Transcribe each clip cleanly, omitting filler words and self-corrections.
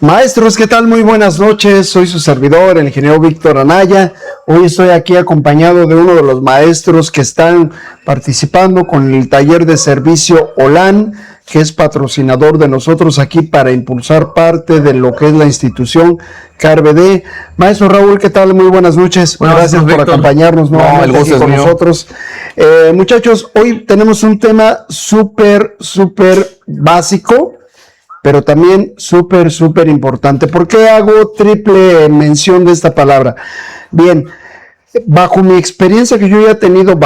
Maestros, ¿qué tal? Muy buenas noches. Soy su servidor, el ingeniero Víctor Anaya. Hoy estoy aquí acompañado de uno de los maestros que están participando con el taller de servicio OLAN, que es patrocinador de nosotros aquí para impulsar parte de lo que es la institución CARBD. Maestro Raúl, ¿qué tal? Muy buenas noches. Gracias por acompañarnos nuevamente aquí con nosotros. Muchachos, hoy tenemos un tema súper básico, pero también súper importante. ¿Por qué hago triple mención de esta palabra? Bien, bajo mi experiencia que yo ya he tenido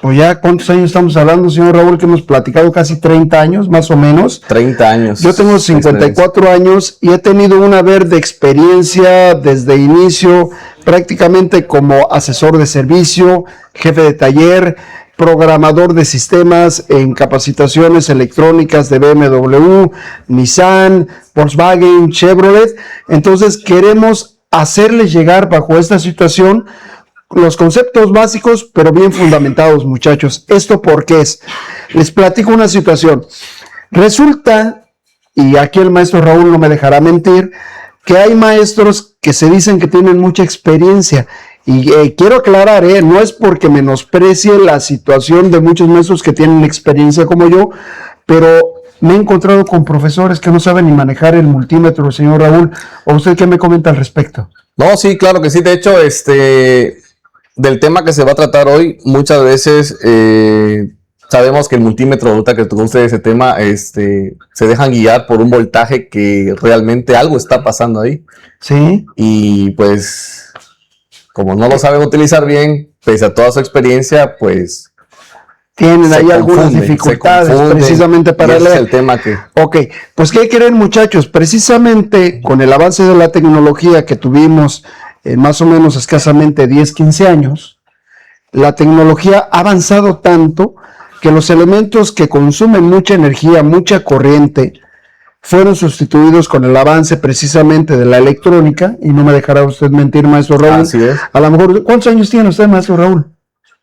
pues ya, ¿cuántos años estamos hablando, señor Raúl? Que hemos platicado casi 30 años, más o menos. 30 años. Yo tengo 54 años y he tenido una verde experiencia desde inicio, prácticamente como asesor de servicio, jefe de taller, programador de sistemas en capacitaciones electrónicas de BMW, Nissan, Volkswagen, Chevrolet. Entonces queremos hacerles llegar bajo esta situación los conceptos básicos, pero bien fundamentados, muchachos. ¿Esto por qué es? Les platico una situación. Resulta, y aquí el maestro Raúl no me dejará mentir, que hay maestros que se dicen que tienen mucha experiencia. Y quiero aclarar, no es porque menosprecie la situación de muchos maestros que tienen experiencia como yo, pero me he encontrado con profesores que no saben ni manejar el multímetro, señor Raúl. ¿O usted qué me comenta al respecto? No, sí, claro que sí. De hecho, del tema que se va a tratar hoy, muchas veces sabemos que el multímetro, ahorita que tocó usted ese tema, se dejan guiar por un voltaje que realmente algo está pasando ahí. Sí. Y pues, como no lo saben utilizar bien, pese a toda su experiencia, pues tienen ahí algunas dificultades precisamente para leer. Ese es el tema que... Ok, pues ¿qué creen, muchachos? Precisamente con el avance de la tecnología que tuvimos más o menos escasamente 10, 15 años, la tecnología ha avanzado tanto que los elementos que consumen mucha energía, mucha corriente, fueron sustituidos con el avance precisamente de la electrónica, y no me dejará usted mentir, maestro Raúl. Así es. A lo mejor, ¿cuántos años tiene usted, maestro Raúl?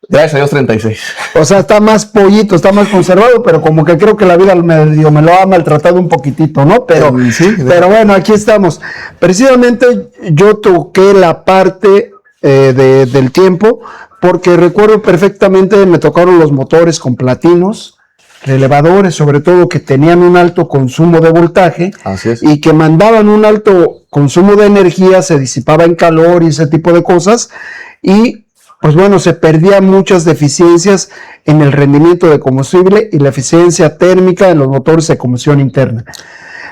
Gracias a Dios, 36. O sea, está más pollito, está más conservado, pero como que creo que la vida me lo ha maltratado un poquitito, ¿no? Pero, sí, pero bueno, aquí estamos. Precisamente yo toqué la parte del tiempo, porque recuerdo perfectamente, me tocaron los motores con platinos, relevadores, sobre todo, que tenían un alto consumo de voltaje. Así es. Y que mandaban un alto consumo de energía, se disipaba en calor y ese tipo de cosas, y pues bueno, se perdían muchas deficiencias en el rendimiento de combustible y la eficiencia térmica en los motores de combustión interna.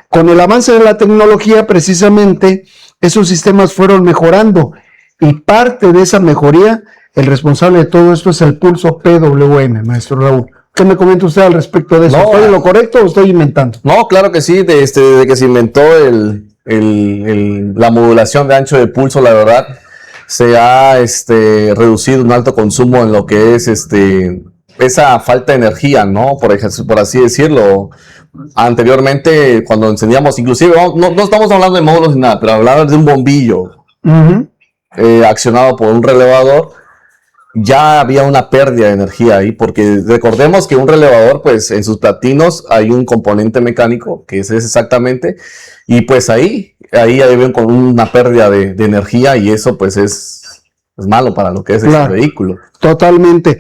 Con el avance de la tecnología, precisamente, esos sistemas fueron mejorando, y parte de esa mejoría, el responsable de todo esto es el pulso PWM, maestro Raúl. ¿Qué me comenta usted al respecto de eso? No, ¿estoy en lo correcto o estoy inventando? No, claro que sí, desde que se inventó la modulación de ancho de pulso, la verdad, se ha reducido un alto consumo en lo que es esa falta de energía, ¿no? Por así decirlo. Anteriormente, cuando encendíamos, inclusive, no estamos hablando de módulos ni nada, pero hablando de un bombillo accionado por un relevador, ya había una pérdida de energía ahí, porque recordemos que un relevador, pues en sus platinos hay un componente mecánico, que es exactamente, y pues ahí ven con una pérdida de energía, y eso pues es malo para lo que es el vehículo. Totalmente.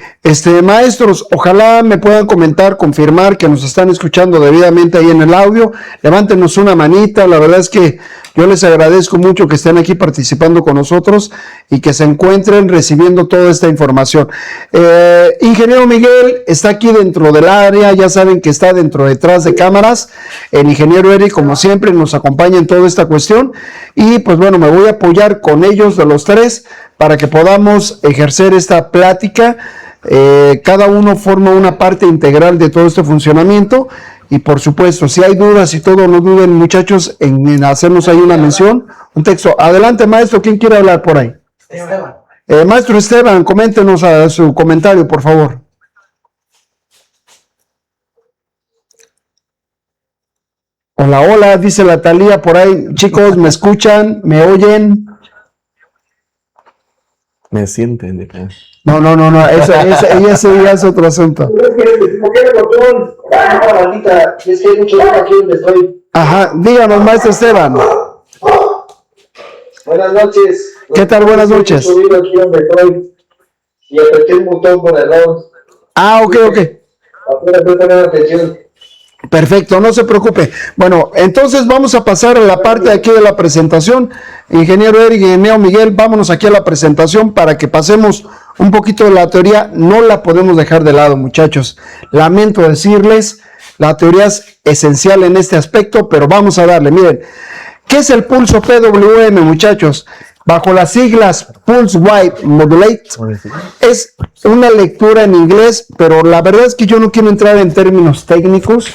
Maestros, ojalá me puedan comentar, confirmar que nos están escuchando debidamente ahí en el audio. Levántenos una manita. La verdad es que yo les agradezco mucho que estén aquí participando con nosotros y que se encuentren recibiendo toda esta información. Ingeniero Miguel está aquí dentro del área, ya saben que está detrás de cámaras. El ingeniero Eric, como siempre, nos acompaña en toda esta cuestión, y pues bueno, me voy a apoyar con ellos, de los tres, para que podamos ejercer esta plática. Cada uno forma una parte integral de todo este funcionamiento, y por supuesto, si hay dudas y todo, no duden, muchachos, en hacernos ahí una mención, un texto. Adelante, maestro, ¿quién quiere hablar por ahí? Esteban. Maestro Esteban, coméntenos su comentario, por favor. Hola, hola, dice la Talía por ahí. Chicos, ¿me escuchan? ¿Me oyen? Me sienten. No, ella sí es otro asunto. ¿Por qué el botón? Maldita, es que hay mucho aquí donde estoy. Ajá, díganos, maestro Esteban. Buenas noches. ¿Qué tal? Buenas noches. Aquí donde estoy y apreté un botón con error. Ah, ok. Apenas estoy poniendo atención. Perfecto, no se preocupe. Bueno, entonces vamos a pasar a la parte de aquí de la presentación. Ingeniero Eric, ingeniero Miguel, vámonos aquí a la presentación para que pasemos un poquito de la teoría. No la podemos dejar de lado, muchachos. Lamento decirles, la teoría es esencial en este aspecto, pero vamos a darle. Miren, ¿qué es el pulso PWM, muchachos? Bajo las siglas Pulse Wave Modulate, es una lectura en inglés, pero la verdad es que yo no quiero entrar en términos técnicos.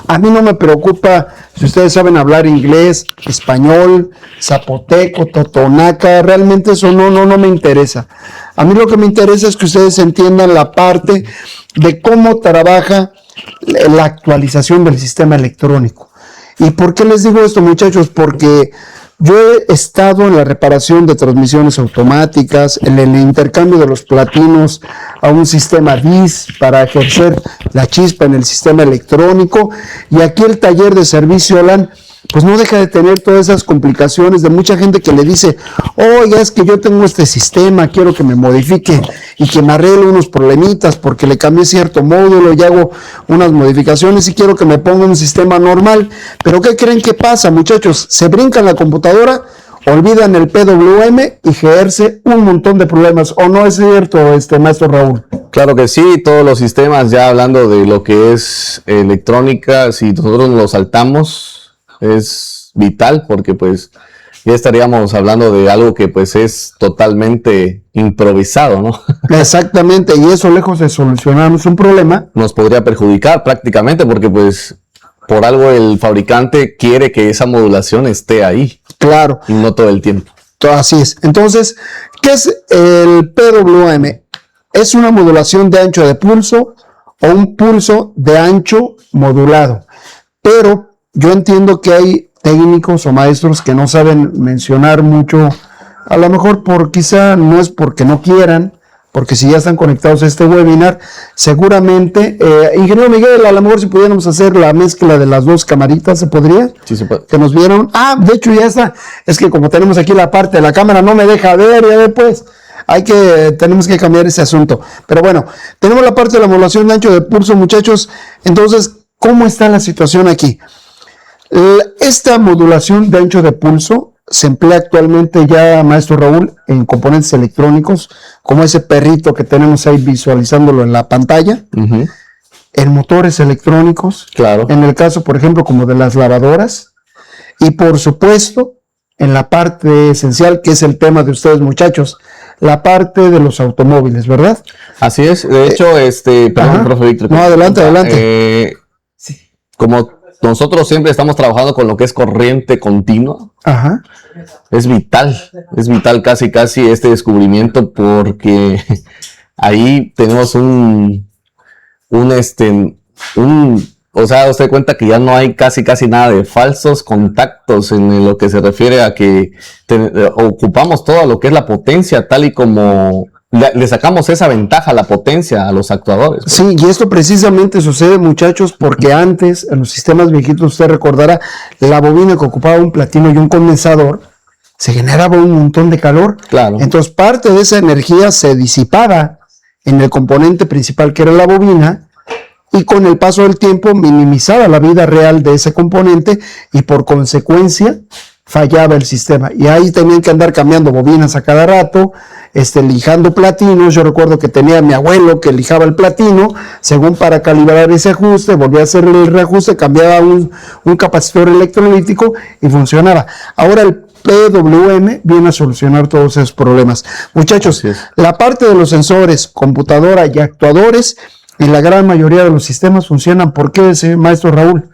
A mí no me preocupa si ustedes saben hablar inglés, español, zapoteco, totonaca, realmente eso no me interesa. A mí lo que me interesa es que ustedes entiendan la parte de cómo trabaja la actualización del sistema electrónico. ¿Y por qué les digo esto, muchachos? Porque yo he estado en la reparación de transmisiones automáticas, en el intercambio de los platinos a un sistema DIS para ejercer la chispa en el sistema electrónico, y aquí el taller de servicio LAN pues no deja de tener todas esas complicaciones de mucha gente que le dice, oiga, es que yo tengo este sistema, quiero que me modifique y que me arregle unos problemitas porque le cambié cierto módulo y hago unas modificaciones y quiero que me ponga un sistema normal. Pero ¿qué creen que pasa, muchachos? Se brincan la computadora, olvidan el PWM y ejerce un montón de problemas. ¿O no es cierto, maestro Raúl? Claro que sí, todos los sistemas, ya hablando de lo que es electrónica, si nosotros lo saltamos, es vital porque pues ya estaríamos hablando de algo que pues es totalmente improvisado, ¿no? Exactamente, y eso lejos de solucionarnos un problema, nos podría perjudicar prácticamente porque pues por algo el fabricante quiere que esa modulación esté ahí. Claro. Y no todo el tiempo. Así es. Entonces, ¿qué es el PWM? Es una modulación de ancho de pulso o un pulso de ancho modulado. Pero yo entiendo que hay técnicos o maestros que no saben mencionar mucho, a lo mejor quizá no es porque no quieran, porque si ya están conectados a este webinar, seguramente, ingeniero Miguel, a lo mejor si pudiéramos hacer la mezcla de las dos camaritas, ¿se podría? Sí, se puede. Que nos vieron. Ah, de hecho ya está. Es que como tenemos aquí la parte de la cámara, no me deja ver, ya después. Tenemos que cambiar ese asunto. Pero bueno, tenemos la parte de la modulación de ancho de pulso, muchachos. Entonces, ¿cómo está la situación aquí? Esta modulación de ancho de pulso se emplea actualmente ya, maestro Raúl, en componentes electrónicos, como ese perrito que tenemos ahí visualizándolo en la pantalla, en motores electrónicos, claro, en el caso, por ejemplo, como de las lavadoras, y por supuesto, en la parte esencial, que es el tema de ustedes, muchachos, la parte de los automóviles, ¿verdad? Así es. De hecho, perdón, profe Víctor. No, adelante. Sí. Como nosotros siempre estamos trabajando con lo que es corriente continua. Ajá. Es vital casi este descubrimiento porque ahí tenemos o sea, usted cuenta que ya no hay casi nada de falsos contactos en lo que se refiere a que ocupamos todo lo que es la potencia tal y como le sacamos esa ventaja, la potencia a los actuadores. Pues. Sí, y esto precisamente sucede, muchachos, porque antes, en los sistemas viejitos, usted recordará, la bobina que ocupaba un platino y un condensador, se generaba un montón de calor. Claro. Entonces, parte de esa energía se disipaba en el componente principal, que era la bobina, y con el paso del tiempo minimizaba la vida real de ese componente y por consecuencia fallaba el sistema. Y ahí tenían que andar cambiando bobinas a cada rato, lijando platinos. Yo recuerdo que tenía a mi abuelo que lijaba el platino, según para calibrar ese ajuste, volvía a hacer el reajuste, cambiaba un capacitor electrolítico y funcionaba. Ahora el PWM viene a solucionar todos esos problemas. Muchachos, la parte de los sensores, computadora y actuadores, y la gran mayoría de los sistemas funcionan. ¿Por qué, maestro Raúl?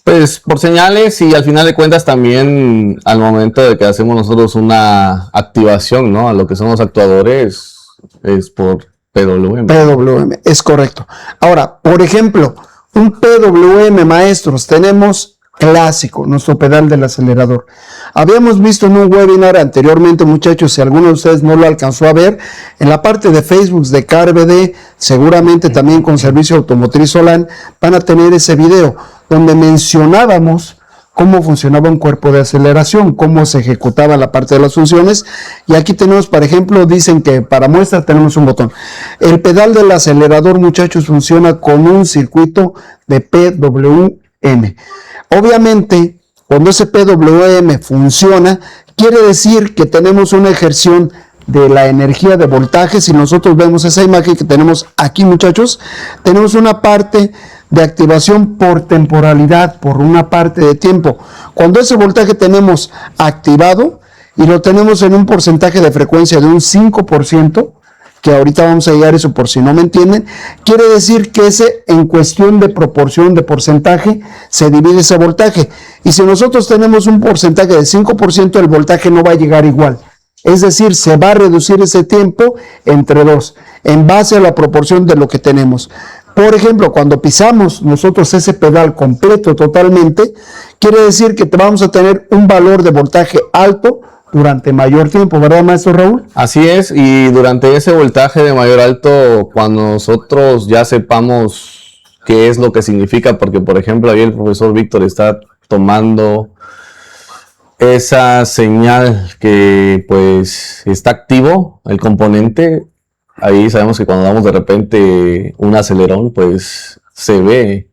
Pues por señales y al final de cuentas también al momento de que hacemos nosotros una activación, ¿no? A lo que son los actuadores es por PWM. PWM, es correcto. Ahora, por ejemplo, un PWM, maestros, tenemos clásico, nuestro pedal del acelerador. Habíamos visto en un webinar anteriormente, muchachos, si alguno de ustedes no lo alcanzó a ver, en la parte de Facebook de CarBD, seguramente también con Servicio Automotriz Solán, van a tener ese video donde mencionábamos cómo funcionaba un cuerpo de aceleración, cómo se ejecutaba la parte de las funciones. Y aquí tenemos, por ejemplo, dicen que para muestra tenemos un botón. El pedal del acelerador, muchachos, funciona con un circuito de PWM. Obviamente, cuando ese PWM funciona, quiere decir que tenemos una ejerción de la energía de voltaje. Si nosotros vemos esa imagen que tenemos aquí, muchachos, tenemos una parte de activación por temporalidad, por una parte de tiempo. Cuando ese voltaje tenemos activado y lo tenemos en un porcentaje de frecuencia de un 5%, que ahorita vamos a llegar a eso por si no me entienden, quiere decir que ese, en cuestión de proporción de porcentaje, se divide ese voltaje. Y si nosotros tenemos un porcentaje de 5%, el voltaje no va a llegar igual. Es decir, se va a reducir ese tiempo entre 2, en base a la proporción de lo que tenemos. Por ejemplo, cuando pisamos nosotros ese pedal completo totalmente, quiere decir que vamos a tener un valor de voltaje alto durante mayor tiempo, ¿verdad, maestro Raúl? Así es, y durante ese voltaje de mayor alto, cuando nosotros ya sepamos qué es lo que significa, porque por ejemplo ahí el profesor Víctor está tomando esa señal que pues está activo el componente, ahí sabemos que cuando damos de repente un acelerón, pues se ve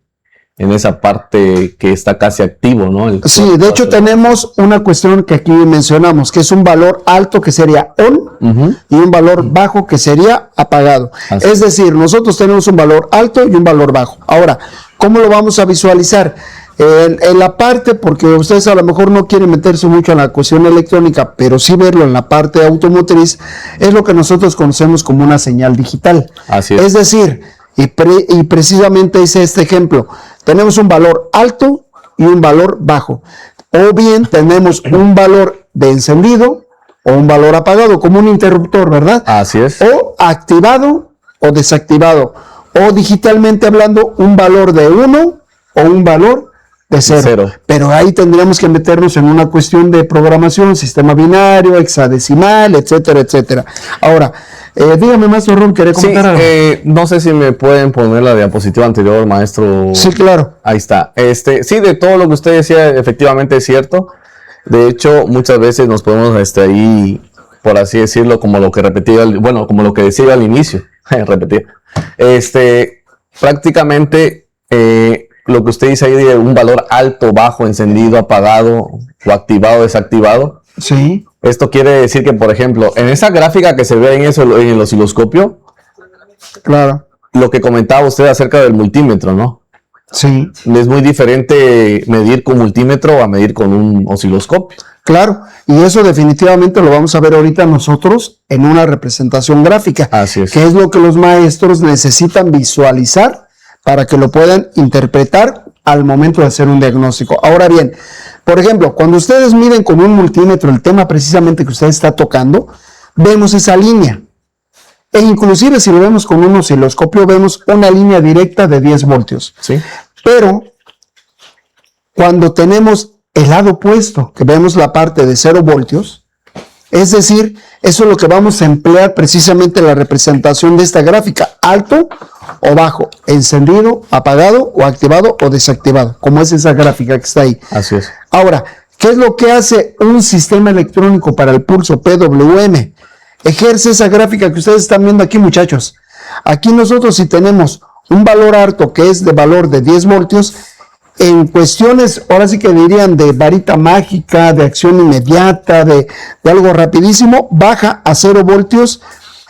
en esa parte que está casi activo, ¿no? Sí, de hecho tenemos una cuestión que aquí mencionamos, que es un valor alto que sería on y un valor bajo que sería apagado. Así es decir, nosotros tenemos un valor alto y un valor bajo. Ahora, ¿cómo lo vamos a visualizar? En la parte, porque ustedes a lo mejor no quieren meterse mucho en la cuestión electrónica, pero sí verlo en la parte automotriz, es lo que nosotros conocemos como una señal digital. Así es. Es decir, y precisamente hice este ejemplo, tenemos un valor alto y un valor bajo, o bien tenemos un valor de encendido o un valor apagado, como un interruptor, ¿verdad? Así es. O activado o desactivado, o digitalmente hablando, un valor de 1 o un valor de cero. Pero ahí tendríamos que meternos en una cuestión de programación, sistema binario, hexadecimal, etcétera, etcétera. Ahora, dígame, maestro Ron, ¿quería comentar algo? No sé si me pueden poner la diapositiva anterior, maestro. Sí, claro. Ahí está. Sí, de todo lo que usted decía, efectivamente es cierto. De hecho, muchas veces nos podemos ahí, por así decirlo, como lo que repetía, como lo que decía al inicio, repetía. Prácticamente, lo que usted dice ahí de un valor alto, bajo, encendido, apagado, o activado, desactivado. Sí. Esto quiere decir que, por ejemplo, en esa gráfica que se ve en el osciloscopio, claro, lo que comentaba usted acerca del multímetro, ¿no? Sí. Es muy diferente medir con multímetro a medir con un osciloscopio. Claro, y eso definitivamente lo vamos a ver ahorita nosotros en una representación gráfica. Así es. Que es lo que los maestros necesitan visualizar para que lo puedan interpretar al momento de hacer un diagnóstico. Ahora bien, por ejemplo, cuando ustedes miden con un multímetro el tema precisamente que usted está tocando, vemos esa línea. E inclusive si lo vemos con un osciloscopio, vemos una línea directa de 10 voltios. Sí. Pero cuando tenemos el lado opuesto, que vemos la parte de 0 voltios, es decir, eso es lo que vamos a emplear precisamente en la representación de esta gráfica, alto o bajo, encendido, apagado o activado o desactivado, como es esa gráfica que está ahí. Así es. Ahora, ¿qué es lo que hace un sistema electrónico para el pulso PWM? Ejerce esa gráfica que ustedes están viendo aquí, muchachos. Aquí nosotros si tenemos un valor alto que es de valor de 10 voltios, en cuestiones, ahora sí que dirían de varita mágica, de acción inmediata, de algo rapidísimo, baja a 0 voltios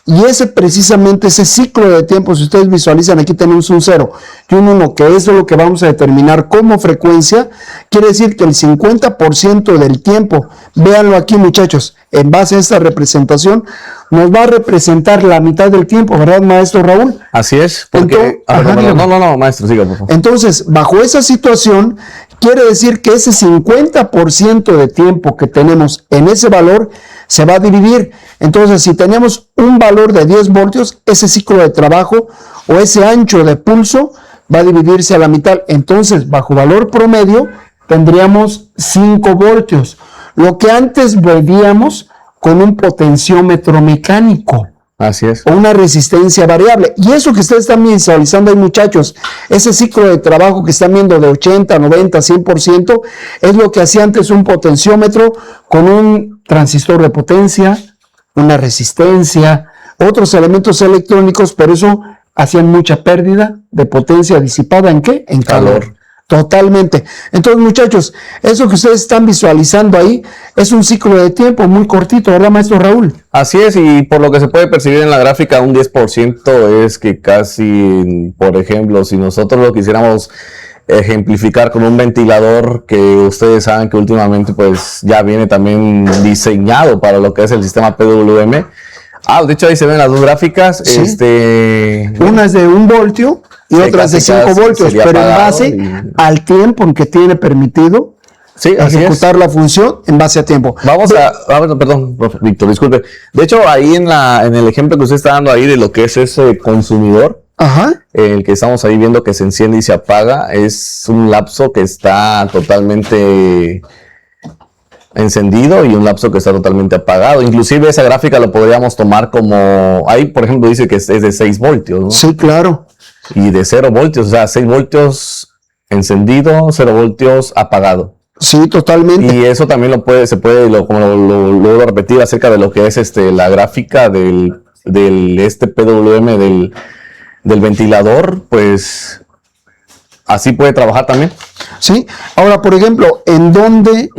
y precisamente ese ciclo de tiempo, si ustedes visualizan, aquí tenemos un 0 y un 1, que eso es lo que vamos a determinar como frecuencia, quiere decir que el 50% del tiempo, véanlo aquí muchachos, en base a esta representación, nos va a representar la mitad del tiempo, ¿verdad, maestro Raúl? Así es, porque... No, maestro, siga, por favor. Entonces, bajo esa situación, quiere decir que ese 50% de tiempo que tenemos en ese valor se va a dividir. Entonces, si tenemos un valor de 10 voltios, ese ciclo de trabajo o ese ancho de pulso va a dividirse a la mitad. Entonces, bajo valor promedio, tendríamos 5 voltios. Lo que antes veíamos con un potenciómetro mecánico. Así es. o una resistencia variable. Y eso que ustedes están visualizando ahí, muchachos, ese ciclo de trabajo que están viendo de 80, 90, 100%, es lo que hacía antes un potenciómetro con un transistor de potencia, una resistencia, otros elementos electrónicos, pero eso hacían mucha pérdida de potencia disipada ¿en qué? En calor. Totalmente. Entonces, muchachos, eso que ustedes están visualizando ahí es un ciclo de tiempo muy cortito, ¿verdad, maestro Raúl? Así es, y por lo que se puede percibir en la gráfica, un 10% es que casi, por ejemplo, si nosotros lo quisiéramos ejemplificar con un ventilador que ustedes saben que últimamente pues ya viene también diseñado para lo que es el sistema PWM. De hecho ahí se ven las dos gráficas. Sí. Una es de 1 voltio y Sí, otra es de casi 5 voltios, sería pero en apagado base al tiempo en que tiene permitido Sí, así es. ejecutar la función en base a tiempo. Perdón, profe, Víctor, disculpe. De hecho, ahí en el ejemplo que usted está dando ahí de lo que es ese consumidor, Ajá. el que estamos ahí viendo que se enciende y se apaga, es un lapso que está totalmente encendido y un lapso que está totalmente apagado. Inclusive esa gráfica lo podríamos tomar como, ahí por ejemplo dice que es de 6 voltios, ¿no? Sí, claro. Y de 0 voltios, o sea, 6 voltios encendido, 0 voltios apagado. Sí, totalmente. Y eso también como lo vuelvo a repetir acerca de lo que es la gráfica del PWM del ventilador, pues así puede trabajar también. Sí. Ahora, por ejemplo, ¿en dónde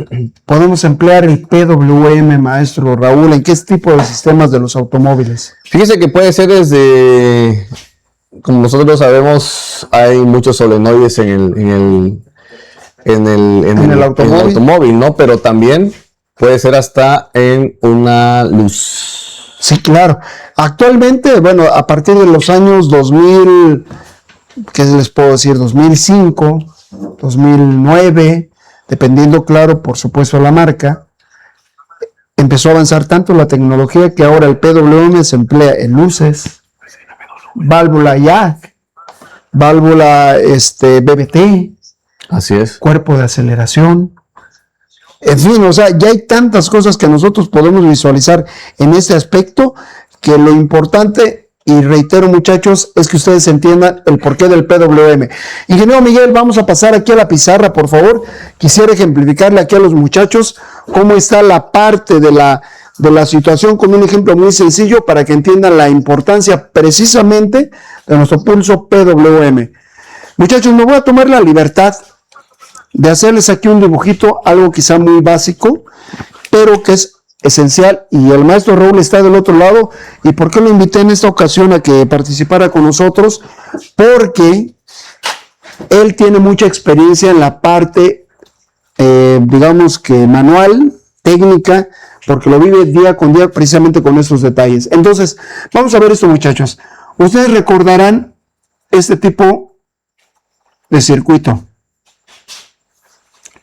podemos emplear el PWM, maestro Raúl? ¿En qué tipo de sistemas de los automóviles? Fíjese que puede ser desde, como nosotros lo sabemos, hay muchos solenoides en el automóvil, ¿no? Pero también puede ser hasta en una luz. Sí, claro. Actualmente, bueno, a partir de los años 2000, ¿qué les puedo decir? 2005, 2009, dependiendo, claro, por supuesto, la marca, empezó a avanzar tanto la tecnología que ahora el PWM se emplea en luces, válvula jack, válvula BBT, Así es. cuerpo de aceleración. En fin, o sea, ya hay tantas cosas que nosotros podemos visualizar en este aspecto que lo importante, y reitero muchachos, es que ustedes entiendan el porqué del PWM. Ingeniero Miguel, vamos a pasar aquí a la pizarra, por favor. Quisiera ejemplificarle aquí a los muchachos cómo está la parte de la situación con un ejemplo muy sencillo para que entiendan la importancia precisamente de nuestro pulso PWM. Muchachos, me voy a tomar la libertad de hacerles aquí un dibujito, algo quizá muy básico, pero que es esencial, y el maestro Raúl está del otro lado. ¿Y por qué lo invité en esta ocasión a que participara con nosotros? Porque él tiene mucha experiencia en la parte, digamos que manual, técnica, porque lo vive día con día precisamente con estos detalles. Entonces, vamos a ver esto, muchachos. Ustedes recordarán este tipo de circuito,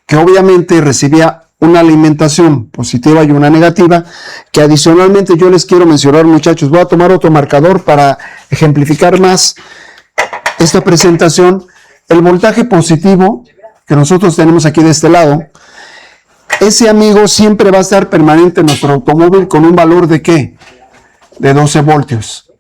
que obviamente recibía una alimentación positiva y una negativa, que adicionalmente yo les quiero mencionar, muchachos. Voy a tomar otro marcador para ejemplificar más esta presentación. El voltaje positivo que nosotros tenemos aquí de este lado, ese amigo siempre va a estar permanente en nuestro automóvil con un valor de ¿qué? De 12 voltios.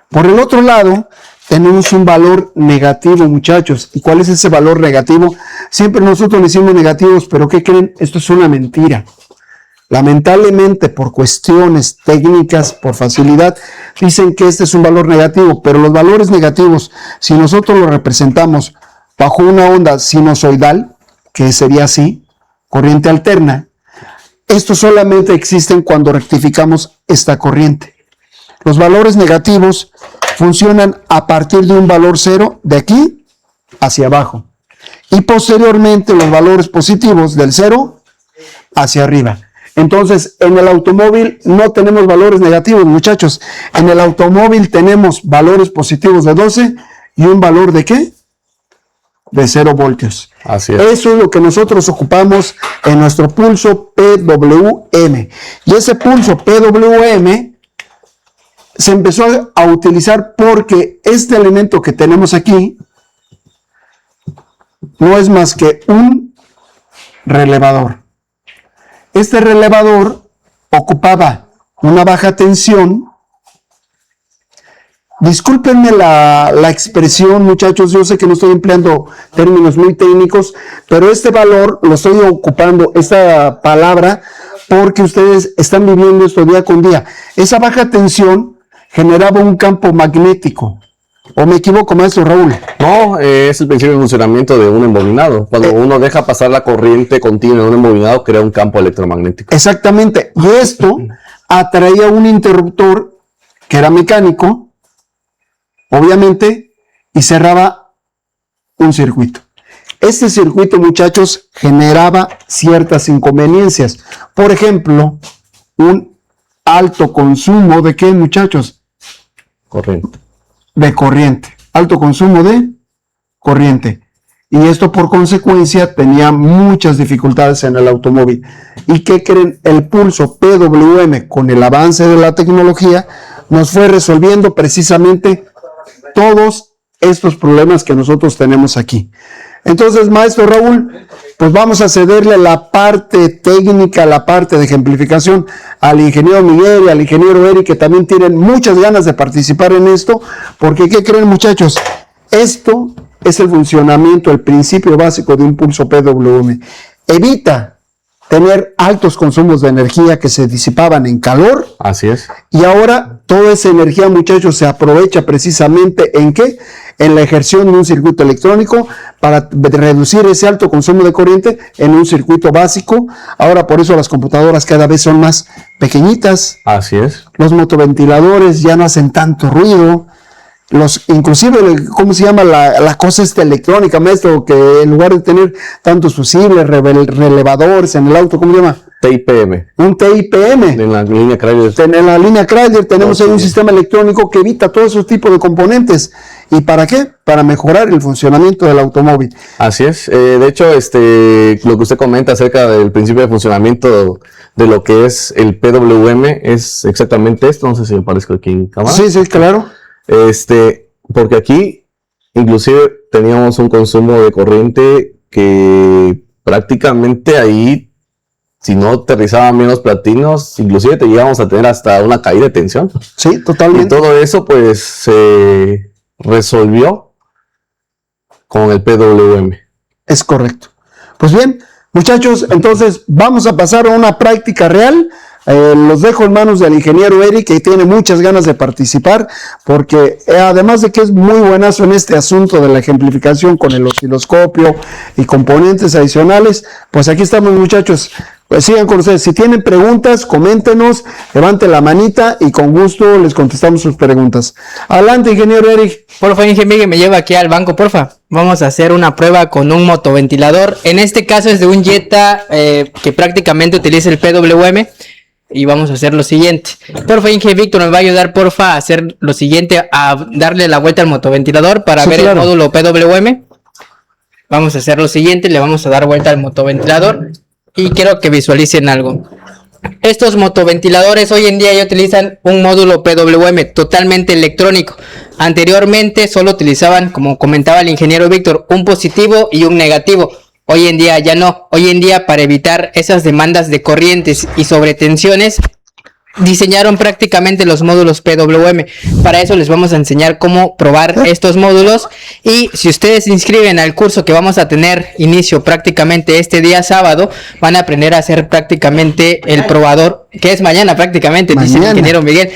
Por el otro lado, tenemos un valor negativo, muchachos. ¿Y cuál es ese valor negativo? Siempre nosotros le decimos negativos, pero ¿qué creen? Esto es una mentira. Lamentablemente, por cuestiones técnicas, por facilidad, dicen que este es un valor negativo, pero los valores negativos, si nosotros los representamos bajo una onda sinusoidal, que sería así, corriente alterna, estos solamente existen cuando rectificamos esta corriente. Los valores negativos funcionan a partir de un valor cero de aquí hacia abajo, y posteriormente los valores positivos del cero hacia arriba. Entonces, en el automóvil no tenemos valores negativos, muchachos. En el automóvil tenemos valores positivos de 12 y un valor de ¿qué? De 0 voltios. Así es. Eso es lo que nosotros ocupamos en nuestro pulso PWM. Y ese pulso PWM se empezó a utilizar porque este elemento que tenemos aquí no es más que un relevador. Este relevador ocupaba una baja tensión discúlpenme la expresión, muchachos, yo sé que no estoy empleando términos muy técnicos, pero este valor lo estoy ocupando, esta palabra, porque ustedes están viviendo esto día con día. Esa baja tensión generaba un campo magnético. ¿O me equivoco, maestro Raúl? No, es el principio de funcionamiento de un embobinado. Cuando uno deja pasar la corriente continua en un embobinado, crea un campo electromagnético. Exactamente. Y esto atraía un interruptor que era mecánico, obviamente, y cerraba un circuito. Este circuito, muchachos, generaba ciertas inconveniencias. Por ejemplo, un alto consumo de ¿qué, muchachos? Corriente. De corriente. Alto consumo de corriente. Y esto por consecuencia tenía muchas dificultades en el automóvil. ¿Y qué creen? El pulso PWM, con el avance de la tecnología, nos fue resolviendo precisamente todos estos problemas que nosotros tenemos aquí. Entonces, maestro Raúl, pues vamos a cederle la parte técnica, la parte de ejemplificación al ingeniero Miguel y al ingeniero Eric, que también tienen muchas ganas de participar en esto, porque ¿qué creen, muchachos? Esto es el funcionamiento, el principio básico de un pulso PWM. Evita tener altos consumos de energía que se disipaban en calor. Así es. Y ahora toda esa energía, muchachos, se aprovecha precisamente ¿en qué? En la ejerción de un circuito electrónico para reducir ese alto consumo de corriente en un circuito básico. Ahora por eso las computadoras cada vez son más pequeñitas. Así es. Los motoventiladores ya no hacen tanto ruido. Inclusive, ¿cómo se llama la cosa esta electrónica, maestro? Que en lugar de tener tantos fusibles, relevadores en el auto, ¿cómo se llama? TIPM. Un TIPM. En la línea Chrysler. En la línea Chrysler tenemos ahí un sistema electrónico que evita todos esos tipos de componentes. ¿Y para qué? Para mejorar el funcionamiento del automóvil. Así es. De hecho, lo que usted comenta acerca del principio de funcionamiento de lo que es el PWM es exactamente esto. No sé si me parezco aquí en cámara. Sí, sí, claro. Porque aquí inclusive teníamos un consumo de corriente que prácticamente ahí, si no aterrizaban menos platinos, inclusive te llegamos a tener hasta una caída de tensión. Sí, totalmente. Y todo eso pues se resolvió con el PWM. Es correcto. Pues bien, muchachos, entonces vamos a pasar a una práctica real. Los dejo en manos del ingeniero Eric, que tiene muchas ganas de participar, porque además de que es muy buenazo en este asunto de la ejemplificación con el osciloscopio y componentes adicionales, pues aquí estamos, muchachos. Pues sigan con ustedes. Si tienen preguntas, coméntenos, levanten la manita y con gusto les contestamos sus preguntas. Adelante, ingeniero Eric. Porfa, ingeniero, me lleva aquí al banco, porfa. Vamos a hacer una prueba con un motoventilador. En este caso es de un Jetta que prácticamente utiliza el PWM. Y vamos a hacer lo siguiente. Porfa, Inge Víctor, me va a ayudar, porfa, a hacer lo siguiente, a darle la vuelta al motoventilador para ver el módulo PWM. Vamos a hacer lo siguiente, le vamos a dar vuelta al motoventilador y quiero que visualicen algo. Estos motoventiladores hoy en día ya utilizan un módulo PWM totalmente electrónico. Anteriormente solo utilizaban, como comentaba el ingeniero Víctor, un positivo y un negativo. Hoy en día ya no. Hoy en día, para evitar esas demandas de corrientes y sobretensiones, diseñaron prácticamente los módulos PWM. Para eso les vamos a enseñar cómo probar estos módulos. Y si ustedes se inscriben al curso que vamos a tener inicio prácticamente este día sábado, van a aprender a hacer prácticamente el probador, que es mañana prácticamente, dice el ingeniero Miguel.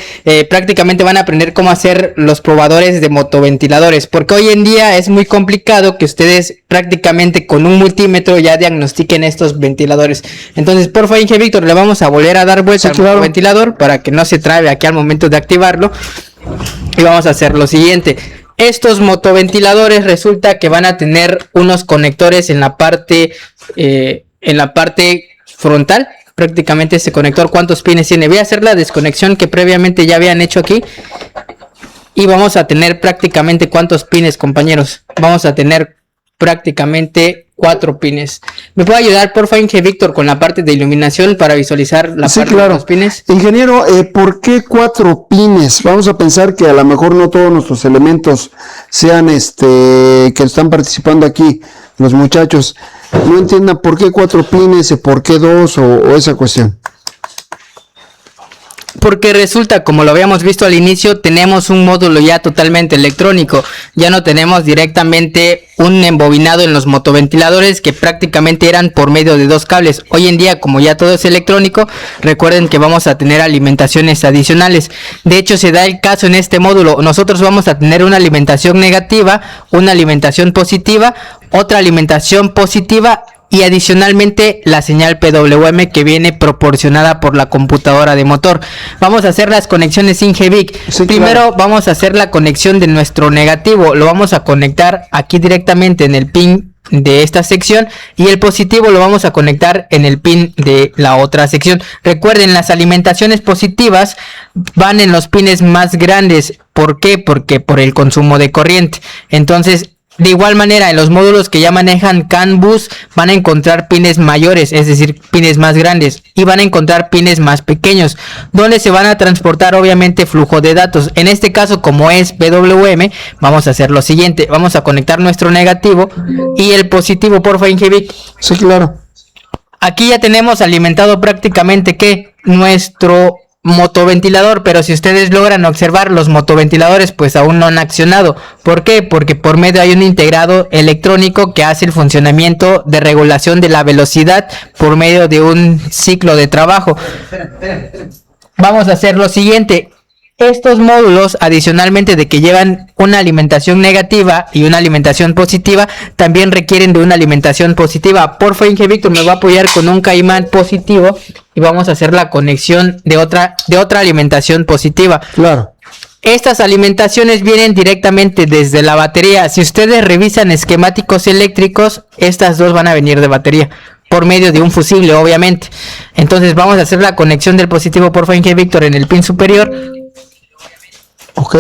Prácticamente van a aprender cómo hacer los probadores de motoventiladores, porque hoy en día es muy complicado que ustedes prácticamente con un multímetro ya diagnostiquen estos ventiladores. Entonces, por favor, Inge Víctor, le vamos a volver a dar vuelta al ventilador para que no se trabe aquí al momento de activarlo. Y vamos a hacer lo siguiente. Estos motoventiladores resulta que van a tener unos conectores en la parte frontal. Prácticamente ese conector, ¿cuántos pines tiene? Voy a hacer la desconexión que previamente ya habían hecho aquí. Y vamos a tener prácticamente ¿cuántos pines, compañeros? Vamos a tener prácticamente 4 pines. ¿Me puede ayudar, por favor, Inge Víctor, con la parte de iluminación para visualizar la parte de los pines? Ingeniero, ¿por qué 4 pines? Vamos a pensar que a lo mejor no todos nuestros elementos sean que están participando aquí, los muchachos. No entiendan por qué 4 pines y por qué 2 o esa cuestión. porque resulta, como lo habíamos visto al inicio, tenemos un módulo ya totalmente electrónico. Ya no tenemos directamente un embobinado en los motoventiladores que prácticamente eran por medio de 2 cables. Hoy en día, como ya todo es electrónico, recuerden que vamos a tener alimentaciones adicionales. De hecho, se da el caso en este módulo. Nosotros vamos a tener una alimentación negativa, una alimentación positiva, otra alimentación positiva y adicionalmente la señal PWM que viene proporcionada por la computadora de motor. Vamos a hacer las conexiones sin GBIC. Sí, Primero claro. vamos a hacer la conexión de nuestro negativo. Lo vamos a conectar aquí directamente en el pin de esta sección y el positivo lo vamos a conectar en el pin de la otra sección. Recuerden, las alimentaciones positivas van en los pines más grandes. ¿Por qué? Porque por el consumo de corriente. Entonces, de igual manera, en los módulos que ya manejan CAN bus van a encontrar pines mayores, es decir, pines más grandes, y van a encontrar pines más pequeños, donde se van a transportar obviamente flujo de datos. En este caso, como es PWM, vamos a hacer lo siguiente: vamos a conectar nuestro negativo y el positivo, porfa, Ingevic. Sí, claro. Aquí ya tenemos alimentado prácticamente que nuestro motoventilador, pero si ustedes logran observar, los motoventiladores pues aún no han accionado. ¿Por qué? Porque por medio hay un integrado electrónico que hace el funcionamiento de regulación de la velocidad por medio de un ciclo de trabajo. Vamos a hacer lo siguiente: estos módulos, adicionalmente de que llevan una alimentación negativa y una alimentación positiva, también requieren de una alimentación positiva. Por favor, Inge Víctor me va a apoyar con un caimán positivo y vamos a hacer la conexión de otra alimentación positiva. Claro. Estas alimentaciones vienen directamente desde la batería. Si ustedes revisan esquemáticos eléctricos, estas dos van a venir de batería, por medio de un fusible, obviamente. Entonces vamos a hacer la conexión del positivo, por favor, Inge Víctor, en el pin superior. Ok.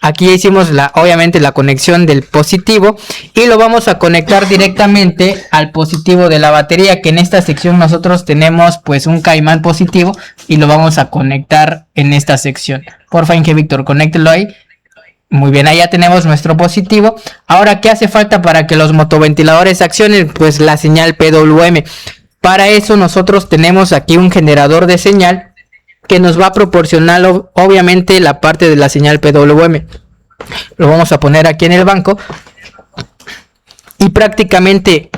Aquí hicimos obviamente la conexión del positivo y lo vamos a conectar directamente al positivo de la batería, que en esta sección nosotros tenemos pues un caimán positivo y lo vamos a conectar en esta sección. Porfa, Inge Víctor, conéctelo ahí. Muy bien, ahí ya tenemos nuestro positivo. Ahora, ¿qué hace falta para que los motoventiladores accionen? Pues la señal PWM. Para eso nosotros tenemos aquí un generador de señal que nos va a proporcionar obviamente la parte de la señal PWM. Lo vamos a poner aquí en el banco y prácticamente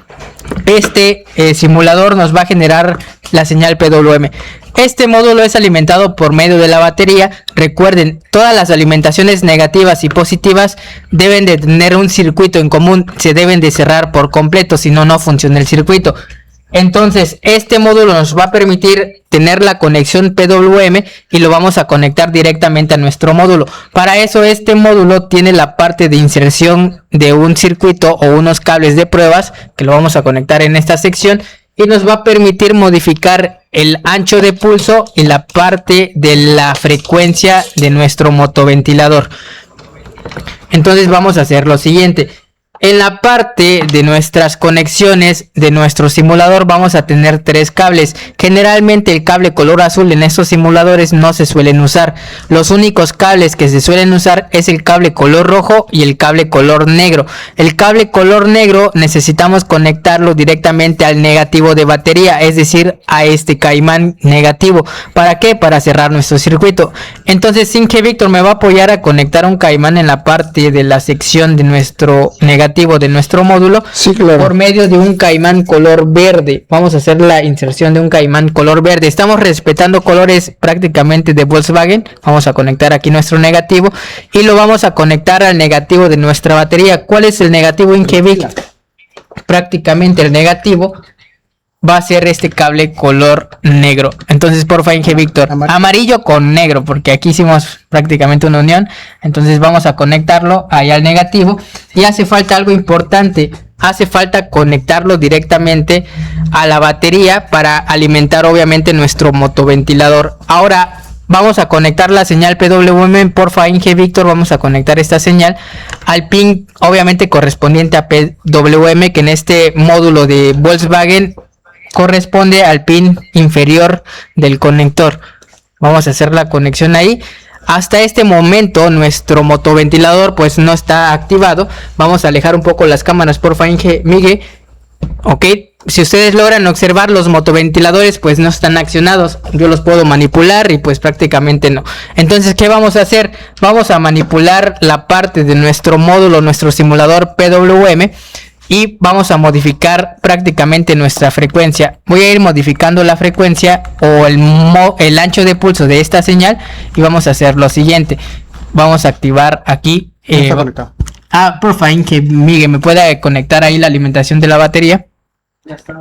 este simulador nos va a generar la señal PWM. Este módulo es alimentado por medio de la batería. Recuerden, todas las alimentaciones negativas y positivas deben de tener un circuito en común, se deben de cerrar por completo, si no, no funciona el circuito. Entonces, este módulo nos va a permitir tener la conexión PWM y lo vamos a conectar directamente a nuestro módulo. Para eso, este módulo tiene la parte de inserción de un circuito o unos cables de pruebas que lo vamos a conectar en esta sección y nos va a permitir modificar el ancho de pulso y la parte de la frecuencia de nuestro motoventilador. Entonces, vamos a hacer lo siguiente. En la parte de nuestras conexiones de nuestro simulador vamos a tener 3 cables. Generalmente el cable color azul en estos simuladores no se suelen usar. Los únicos cables que se suelen usar es el cable color rojo y el cable color negro. El cable color negro necesitamos conectarlo directamente al negativo de batería, es decir, a este caimán negativo. ¿Para qué? Para cerrar nuestro circuito. Entonces, Inge Víctor me va a apoyar a conectar un caimán en la parte de la sección de nuestro negativo de nuestro módulo. Sí, claro. Por medio de un caimán color verde. Vamos a hacer la inserción de un caimán color verde. Estamos respetando colores prácticamente de Volkswagen. Vamos a conectar aquí nuestro negativo y lo vamos a conectar al negativo de nuestra batería. ¿Cuál es el negativo, Inge Víctor? Prácticamente el negativo va a ser este cable color negro. Entonces, porfa, Inge Víctor, amarillo con negro, porque aquí hicimos prácticamente una unión. Entonces vamos a conectarlo ahí al negativo. Y hace falta algo importante: hace falta conectarlo directamente a la batería para alimentar obviamente nuestro motoventilador. Ahora vamos a conectar la señal PWM. Porfa, Inge Víctor, vamos a conectar esta señal al pin obviamente correspondiente a PWM, que en este módulo de Volkswagen corresponde al pin inferior del conector. Vamos a hacer la conexión ahí. Hasta este momento nuestro motoventilador pues no está activado. Vamos a alejar un poco las cámaras, por favor, Inge Migue. Ok, si ustedes logran observar, los motoventiladores pues no están accionados. Yo los puedo manipular y pues prácticamente no. Entonces, ¿qué vamos a hacer? Vamos a manipular la parte de nuestro módulo, nuestro simulador PWM, y vamos a modificar prácticamente nuestra frecuencia. Voy a ir modificando la frecuencia o el ancho de pulso de esta señal, y vamos a hacer lo siguiente. Vamos a activar aquí. Porfa, Inge, Miguel, ¿me puede conectar ahí la alimentación de la batería? Ya está.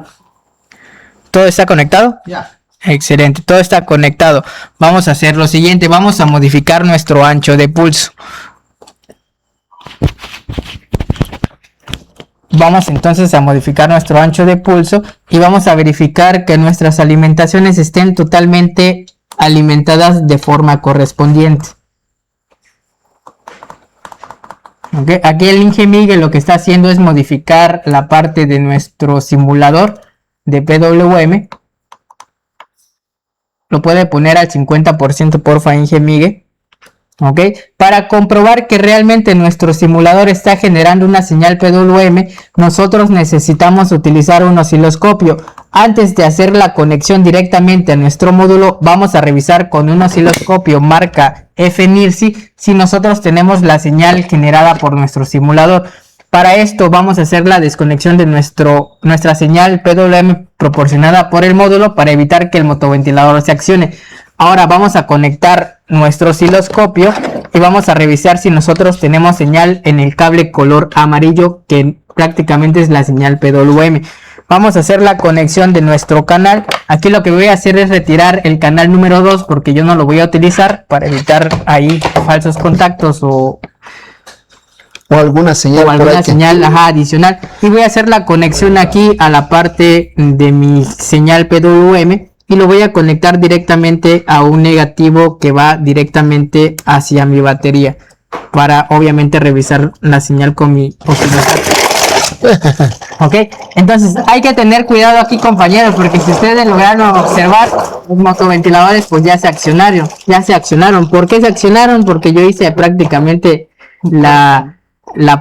¿Todo está conectado? Ya. Excelente, todo está conectado. Vamos a hacer lo siguiente, vamos a modificar nuestro ancho de pulso. Vamos entonces a modificar nuestro ancho de pulso y vamos a verificar que nuestras alimentaciones estén totalmente alimentadas de forma correspondiente. Okay. Aquí el Inge Miguel lo que está haciendo es modificar la parte de nuestro simulador de PWM. Lo puede poner al 50%, porfa, Inge Miguel. Ok, para comprobar que realmente nuestro simulador está generando una señal PWM, nosotros necesitamos utilizar un osciloscopio. Antes de hacer la conexión directamente a nuestro módulo, vamos a revisar con un osciloscopio marca FNIRSI si nosotros tenemos la señal generada por nuestro simulador. Para esto vamos a hacer la desconexión de nuestra señal PWM proporcionada por el módulo para evitar que el motoventilador se accione. Ahora vamos a conectar nuestro osciloscopio y vamos a revisar si nosotros tenemos señal en el cable color amarillo, que prácticamente es la señal PWM. Vamos a hacer la conexión de nuestro canal. Aquí lo que voy a hacer es retirar el canal número 2 porque yo no lo voy a utilizar para evitar ahí falsos contactos o alguna señal, adicional. Y voy a hacer la conexión aquí a la parte de mi señal PWM. Y lo voy a conectar directamente a un negativo que va directamente hacia mi batería, para obviamente revisar la señal con mi osciloscopio. Ok, entonces hay que tener cuidado aquí, compañeros, porque si ustedes lograron observar, los motoventiladores pues ya se accionaron. ¿Por qué se accionaron? Porque yo hice prácticamente la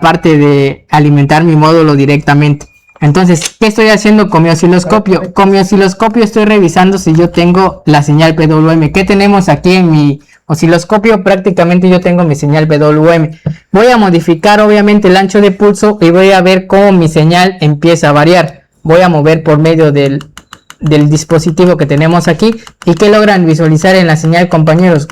parte de alimentar mi módulo directamente. Entonces, ¿qué estoy haciendo con mi osciloscopio? Con mi osciloscopio estoy revisando si yo tengo la señal PWM. ¿Qué tenemos aquí en mi osciloscopio? Prácticamente yo tengo mi señal PWM. Voy a modificar obviamente el ancho de pulso y voy a ver cómo mi señal empieza a variar. Voy a mover por medio del dispositivo que tenemos aquí. ¿Y qué logran visualizar en la señal, compañeros?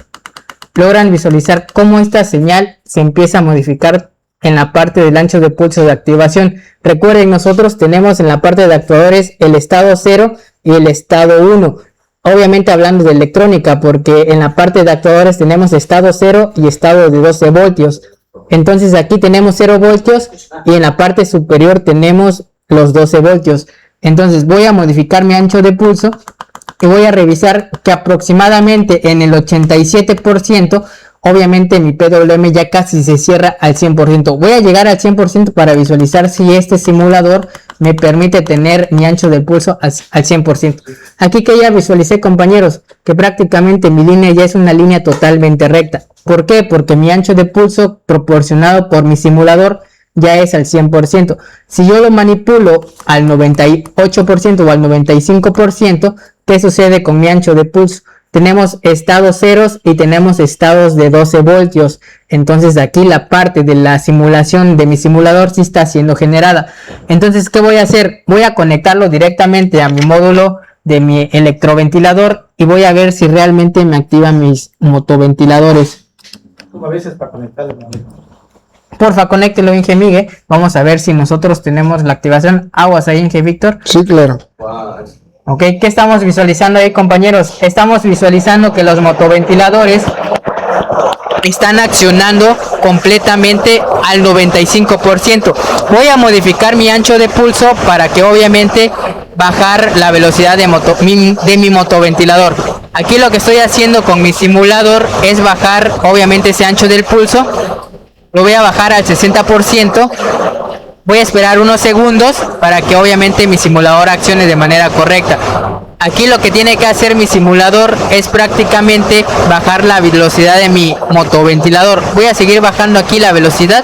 Logran visualizar cómo esta señal se empieza a modificar en la parte del ancho de pulso de activación. Recuerden, nosotros tenemos en la parte de actuadores el estado 0 y el estado 1. Obviamente hablando de electrónica, porque en la parte de actuadores tenemos estado 0 y estado de 12 voltios. Entonces aquí tenemos 0 voltios y en la parte superior tenemos los 12 voltios. Entonces voy a modificar mi ancho de pulso y voy a revisar que aproximadamente en el 87%, obviamente mi PWM ya casi se cierra al 100%. Voy a llegar al 100% para visualizar si este simulador me permite tener mi ancho de pulso al 100%. Aquí que ya visualicé, compañeros, que prácticamente mi línea ya es una línea totalmente recta. ¿Por qué? Porque mi ancho de pulso proporcionado por mi simulador ya es al 100%. Si yo lo manipulo al 98% o al 95%, ¿qué sucede con mi ancho de pulso? Tenemos estados ceros y tenemos estados de 12 voltios. Entonces aquí la parte de la simulación de mi simulador sí está siendo generada. Entonces, ¿qué voy a hacer? Voy a conectarlo directamente a mi módulo de mi electroventilador y voy a ver si realmente me activa mis motoventiladores. Tú me avisas para conectarlo. Porfa, conéctelo, Inge Miguel. Vamos a ver si nosotros tenemos la activación. Aguas ahí, Inge Víctor. Sí, claro. Ok, ¿qué estamos visualizando ahí, compañeros? Estamos visualizando que los motoventiladores están accionando completamente al 95%. Voy a modificar mi ancho de pulso para que obviamente bajar la velocidad de mi motoventilador. Aquí lo que estoy haciendo con mi simulador es bajar obviamente ese ancho del pulso. Lo voy a bajar al 60%. Voy a esperar unos segundos para que obviamente mi simulador accione de manera correcta. Aquí lo que tiene que hacer mi simulador es prácticamente bajar la velocidad de mi motoventilador. Voy a seguir bajando aquí la velocidad.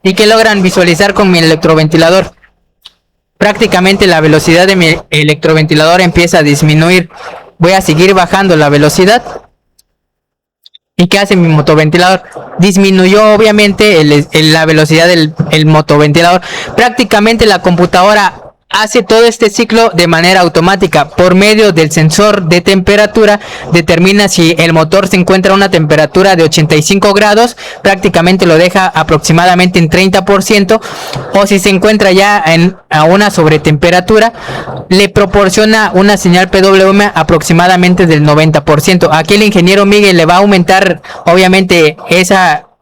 ¿Y qué logran visualizar con mi electroventilador? prácticamente la velocidad de mi electroventilador empieza a disminuir. Voy a seguir bajando la velocidad. ¿Y qué hace mi motoventilador? Disminuyó obviamente la velocidad del motoventilador. Prácticamente la computadora hace todo este ciclo de manera automática. Por medio del sensor de temperatura determina si el motor se encuentra a una temperatura de 85 grados, prácticamente lo deja aproximadamente en 30%, o si se encuentra ya a una sobretemperatura, le proporciona una señal PWM aproximadamente del 90%. Aquí el ingeniero Miguel le va a aumentar obviamente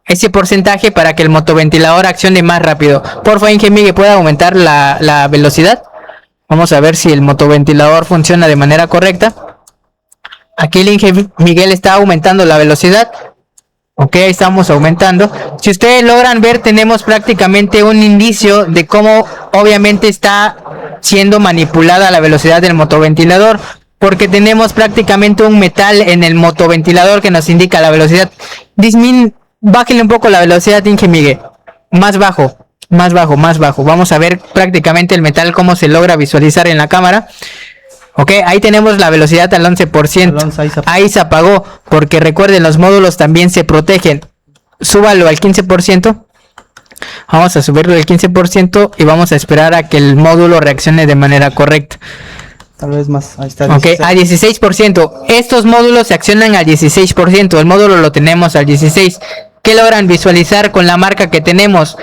ese porcentaje para que el motoventilador accione más rápido. Por favor, ingeniero Miguel, ¿puede aumentar la velocidad? Vamos a ver si el motoventilador funciona de manera correcta. Aquí el ingeniero Miguel está aumentando la velocidad. Ok, estamos aumentando. Si ustedes logran ver, tenemos prácticamente un indicio de cómo obviamente está siendo manipulada la velocidad del motoventilador, porque tenemos prácticamente un metal en el motoventilador que nos indica la velocidad. Bájale un poco la velocidad, Inge Miguel. Más bajo. Vamos a ver prácticamente el metal cómo se logra visualizar en la cámara. Ok, ahí tenemos la velocidad al 11%. Ahí se apagó, porque recuerden, los módulos también se protegen. Súbalo al 15%. Vamos a subirlo al 15% y vamos a esperar a que el módulo reaccione de manera correcta. Tal vez más, ahí está. Ok, a 16%. Estos módulos se accionan al 16%. El módulo lo tenemos al 16%. ¿Qué logran visualizar con la marca que tenemos?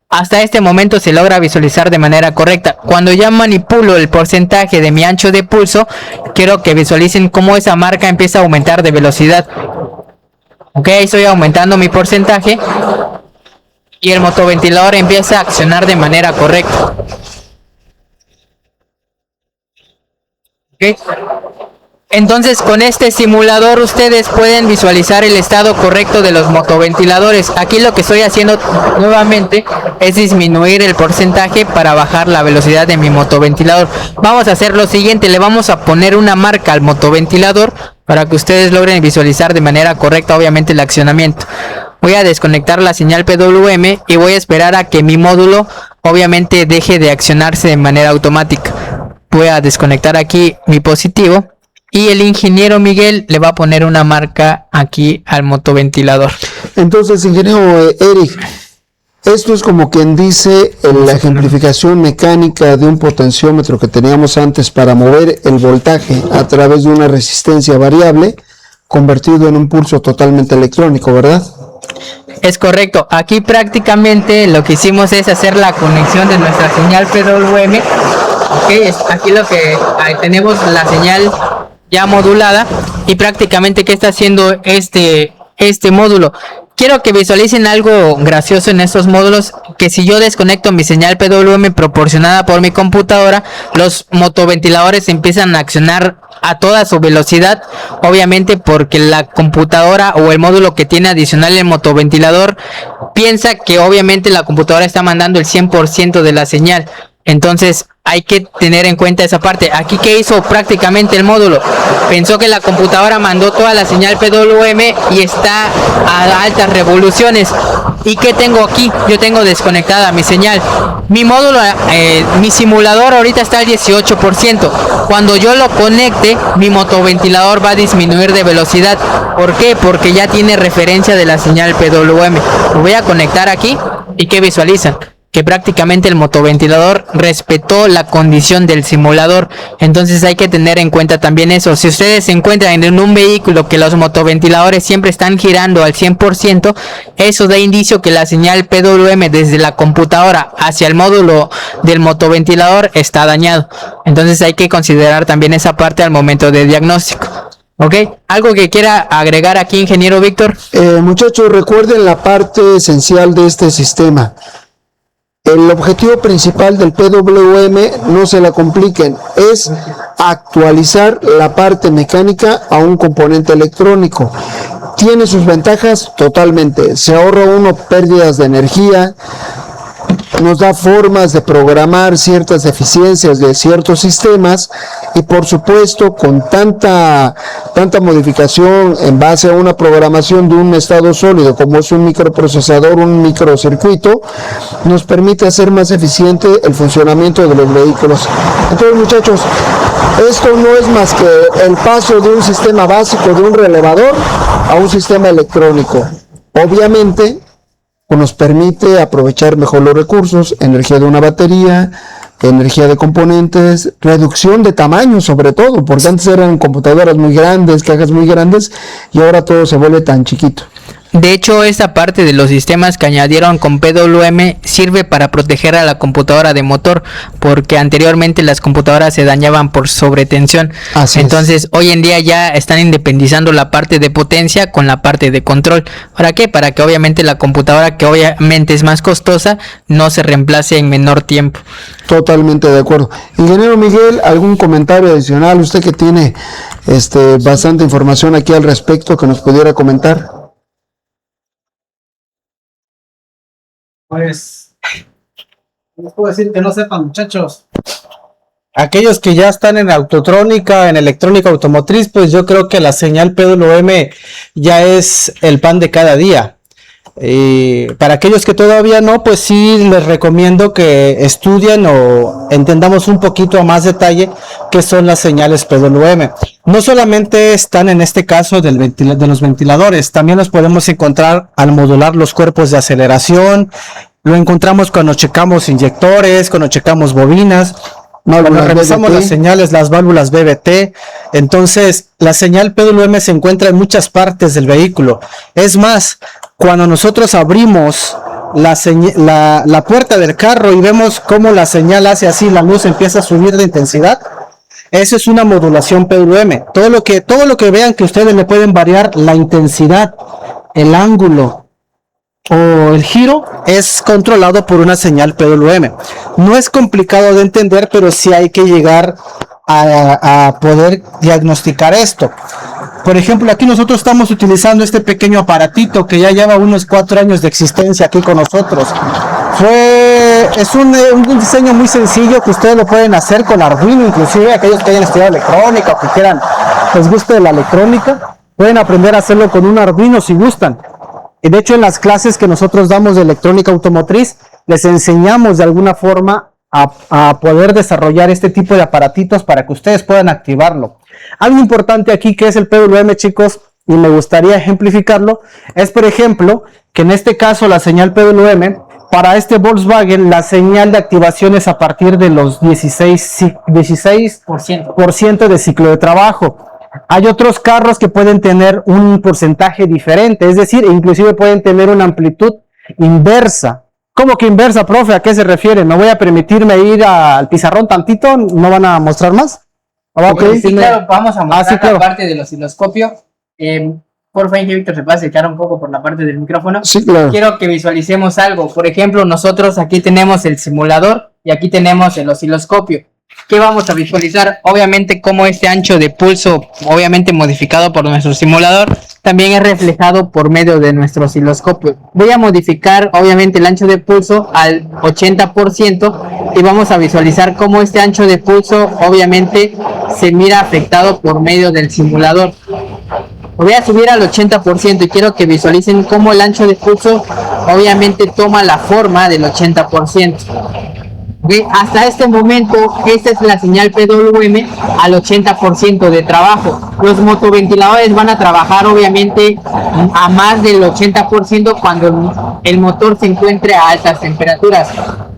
Hasta este momento se logra visualizar de manera correcta. Cuando ya manipulo el porcentaje de mi ancho de pulso, quiero que visualicen cómo esa marca empieza a aumentar de velocidad. Ok, estoy aumentando mi porcentaje y el motoventilador empieza a accionar de manera correcta. Ok. Entonces, con este simulador ustedes pueden visualizar el estado correcto de los motoventiladores. Aquí lo que estoy haciendo nuevamente es disminuir el porcentaje para bajar la velocidad de mi motoventilador. Vamos a hacer lo siguiente, le vamos a poner una marca al motoventilador para que ustedes logren visualizar de manera correcta obviamente el accionamiento. Voy a desconectar la señal PWM y voy a esperar a que mi módulo obviamente deje de accionarse de manera automática. Voy a desconectar aquí mi positivo. Y el ingeniero Miguel le va a poner una marca aquí al motoventilador. Entonces, ingeniero Eric, esto es como quien dice la ejemplificación mecánica de un potenciómetro que teníamos antes para mover el voltaje a través de una resistencia variable, convertido en un pulso totalmente electrónico, ¿verdad? Es correcto. Aquí prácticamente lo que hicimos es hacer la conexión de nuestra señal PWM. Okay, aquí lo que tenemos la señal ya modulada y prácticamente qué está haciendo este módulo. Quiero que visualicen algo gracioso en estos módulos, que si yo desconecto mi señal PWM proporcionada por mi computadora, los motoventiladores empiezan a accionar a toda su velocidad, obviamente porque la computadora o el módulo que tiene adicional el motoventilador piensa que obviamente la computadora está mandando el 100% de la señal. Entonces hay que tener en cuenta esa parte. Aquí, ¿qué hizo prácticamente el módulo? Pensó que la computadora mandó toda la señal PWM y está a altas revoluciones. ¿Y qué tengo aquí? Yo tengo desconectada mi señal. Mi módulo, mi simulador ahorita está al 18%. Cuando yo lo conecte, mi motoventilador va a disminuir de velocidad. ¿Por qué? Porque ya tiene referencia de la señal PWM. Lo voy a conectar aquí y ¿qué visualizan? Que prácticamente el motoventilador respetó la condición del simulador. Entonces hay que tener en cuenta también eso. Si ustedes se encuentran en un vehículo que los motoventiladores siempre están girando al 100%, eso da indicio que la señal PWM desde la computadora hacia el módulo del motoventilador está dañado. Entonces hay que considerar también esa parte al momento de diagnóstico. ¿Ok? ¿Algo que quiera agregar aquí, ingeniero Víctor? Muchachos, recuerden la parte esencial de este sistema. El objetivo principal del PWM, no se la compliquen, es actualizar la parte mecánica a un componente electrónico. Tiene sus ventajas totalmente, se ahorra uno pérdidas de energía, nos da formas de programar ciertas deficiencias de ciertos sistemas y por supuesto con tanta modificación en base a una programación de un estado sólido como es un microprocesador, un microcircuito, nos permite hacer más eficiente el funcionamiento de los vehículos. Entonces, muchachos, esto no es más que el paso de un sistema básico de un relevador a un sistema electrónico. Obviamente, pues nos permite aprovechar mejor los recursos, energía de una batería, energía de componentes, reducción de tamaño sobre todo, porque antes eran computadoras muy grandes, cajas muy grandes, y ahora todo se vuelve tan chiquito. De hecho, esta parte de los sistemas que añadieron con PWM sirve para proteger a la computadora de motor, porque anteriormente las computadoras se dañaban por sobretensión. Entonces, hoy en día ya están independizando la parte de potencia con la parte de control. ¿Para qué? Para que obviamente la computadora, que obviamente es más costosa, no se reemplace en menor tiempo. Totalmente de acuerdo. Ingeniero Miguel, ¿algún comentario adicional? Usted que tiene bastante información aquí al respecto que nos pudiera comentar. Pues, les puedo decir que no sepan, muchachos. Aquellos que ya están en autotrónica, en electrónica automotriz, pues yo creo que la señal PWM ya es el pan de cada día. Para aquellos que todavía no, pues sí les recomiendo que estudien o entendamos un poquito a más detalle qué son las señales PWM. No solamente están en este caso de los ventiladores, también los podemos encontrar al modular los cuerpos de aceleración, lo encontramos cuando checamos inyectores, cuando checamos bobinas, cuando revisamos las señales, las válvulas BBT. Entonces, la señal PWM se encuentra en muchas partes del vehículo. Es más, cuando nosotros abrimos la puerta del carro y vemos cómo la señal hace así, la luz empieza a subir de intensidad, eso es una modulación PWM. Todo lo que vean que ustedes le pueden variar la intensidad, el ángulo o el giro, es controlado por una señal PWM. No es complicado de entender, pero sí hay que llegar a poder diagnosticar esto. Por ejemplo, aquí nosotros estamos utilizando este pequeño aparatito que ya lleva unos 4 años de existencia aquí con nosotros. Es un diseño muy sencillo que ustedes lo pueden hacer con Arduino, inclusive aquellos que hayan estudiado electrónica o que quieran, les guste la electrónica, pueden aprender a hacerlo con un Arduino si gustan. Y de hecho, en las clases que nosotros damos de electrónica automotriz, les enseñamos de alguna forma a poder desarrollar este tipo de aparatitos para que ustedes puedan activarlo. Algo importante aquí que es el PWM, chicos, y me gustaría ejemplificarlo, es por ejemplo, que en este caso la señal PWM, para este Volkswagen, la señal de activación es a partir de los 16% de ciclo de trabajo. Hay otros carros que pueden tener un porcentaje diferente, es decir, inclusive pueden tener una amplitud inversa. ¿Cómo que inversa, profe? ¿A qué se refiere? ¿No voy a permitirme ir al pizarrón tantito? ¿No van a mostrar más? Okay. Sí, claro, vamos a mostrar la parte del osciloscopio. Por favor, Víctor, ¿se puede acercar un poco por la parte del micrófono? Sí, claro. Quiero que visualicemos algo. Por ejemplo, nosotros aquí tenemos el simulador y aquí tenemos el osciloscopio. ¿Qué vamos a visualizar? Obviamente como este ancho de pulso, obviamente modificado por nuestro simulador, también es reflejado por medio de nuestro osciloscopio. Voy a modificar obviamente el ancho de pulso al 80% y vamos a visualizar cómo este ancho de pulso obviamente se mira afectado por medio del simulador. Lo voy a subir al 80% y quiero que visualicen cómo el ancho de pulso obviamente toma la forma del 80%. Hasta este momento, esta es la señal PWM al 80% de trabajo. Los motoventiladores van a trabajar obviamente a más del 80% cuando el motor se encuentre a altas temperaturas.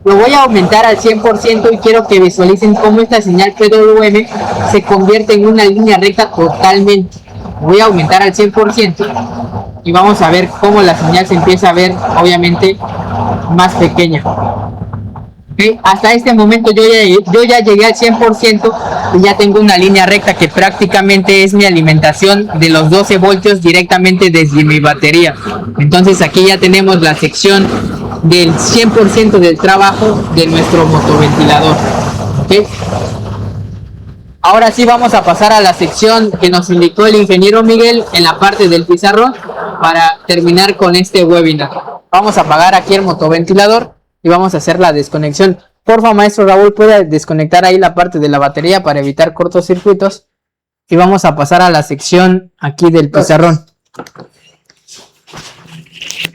Lo voy a aumentar al 100% y quiero que visualicen cómo esta señal PWM se convierte en una línea recta totalmente. Voy a aumentar al 100% y vamos a ver cómo la señal se empieza a ver obviamente más pequeña. Hasta este momento yo ya llegué al 100% y ya tengo una línea recta que prácticamente es mi alimentación de los 12 voltios directamente desde mi batería. Entonces aquí ya tenemos la sección del 100% del trabajo de nuestro motoventilador. ¿Okay? Ahora sí vamos a pasar a la sección que nos indicó el ingeniero Miguel en la parte del pizarrón para terminar con este webinar. Vamos a apagar aquí el motoventilador y vamos a hacer la desconexión. Porfa, maestro Raúl, puede desconectar ahí la parte de la batería para evitar cortocircuitos. Y vamos a pasar a la sección aquí del pizarrón.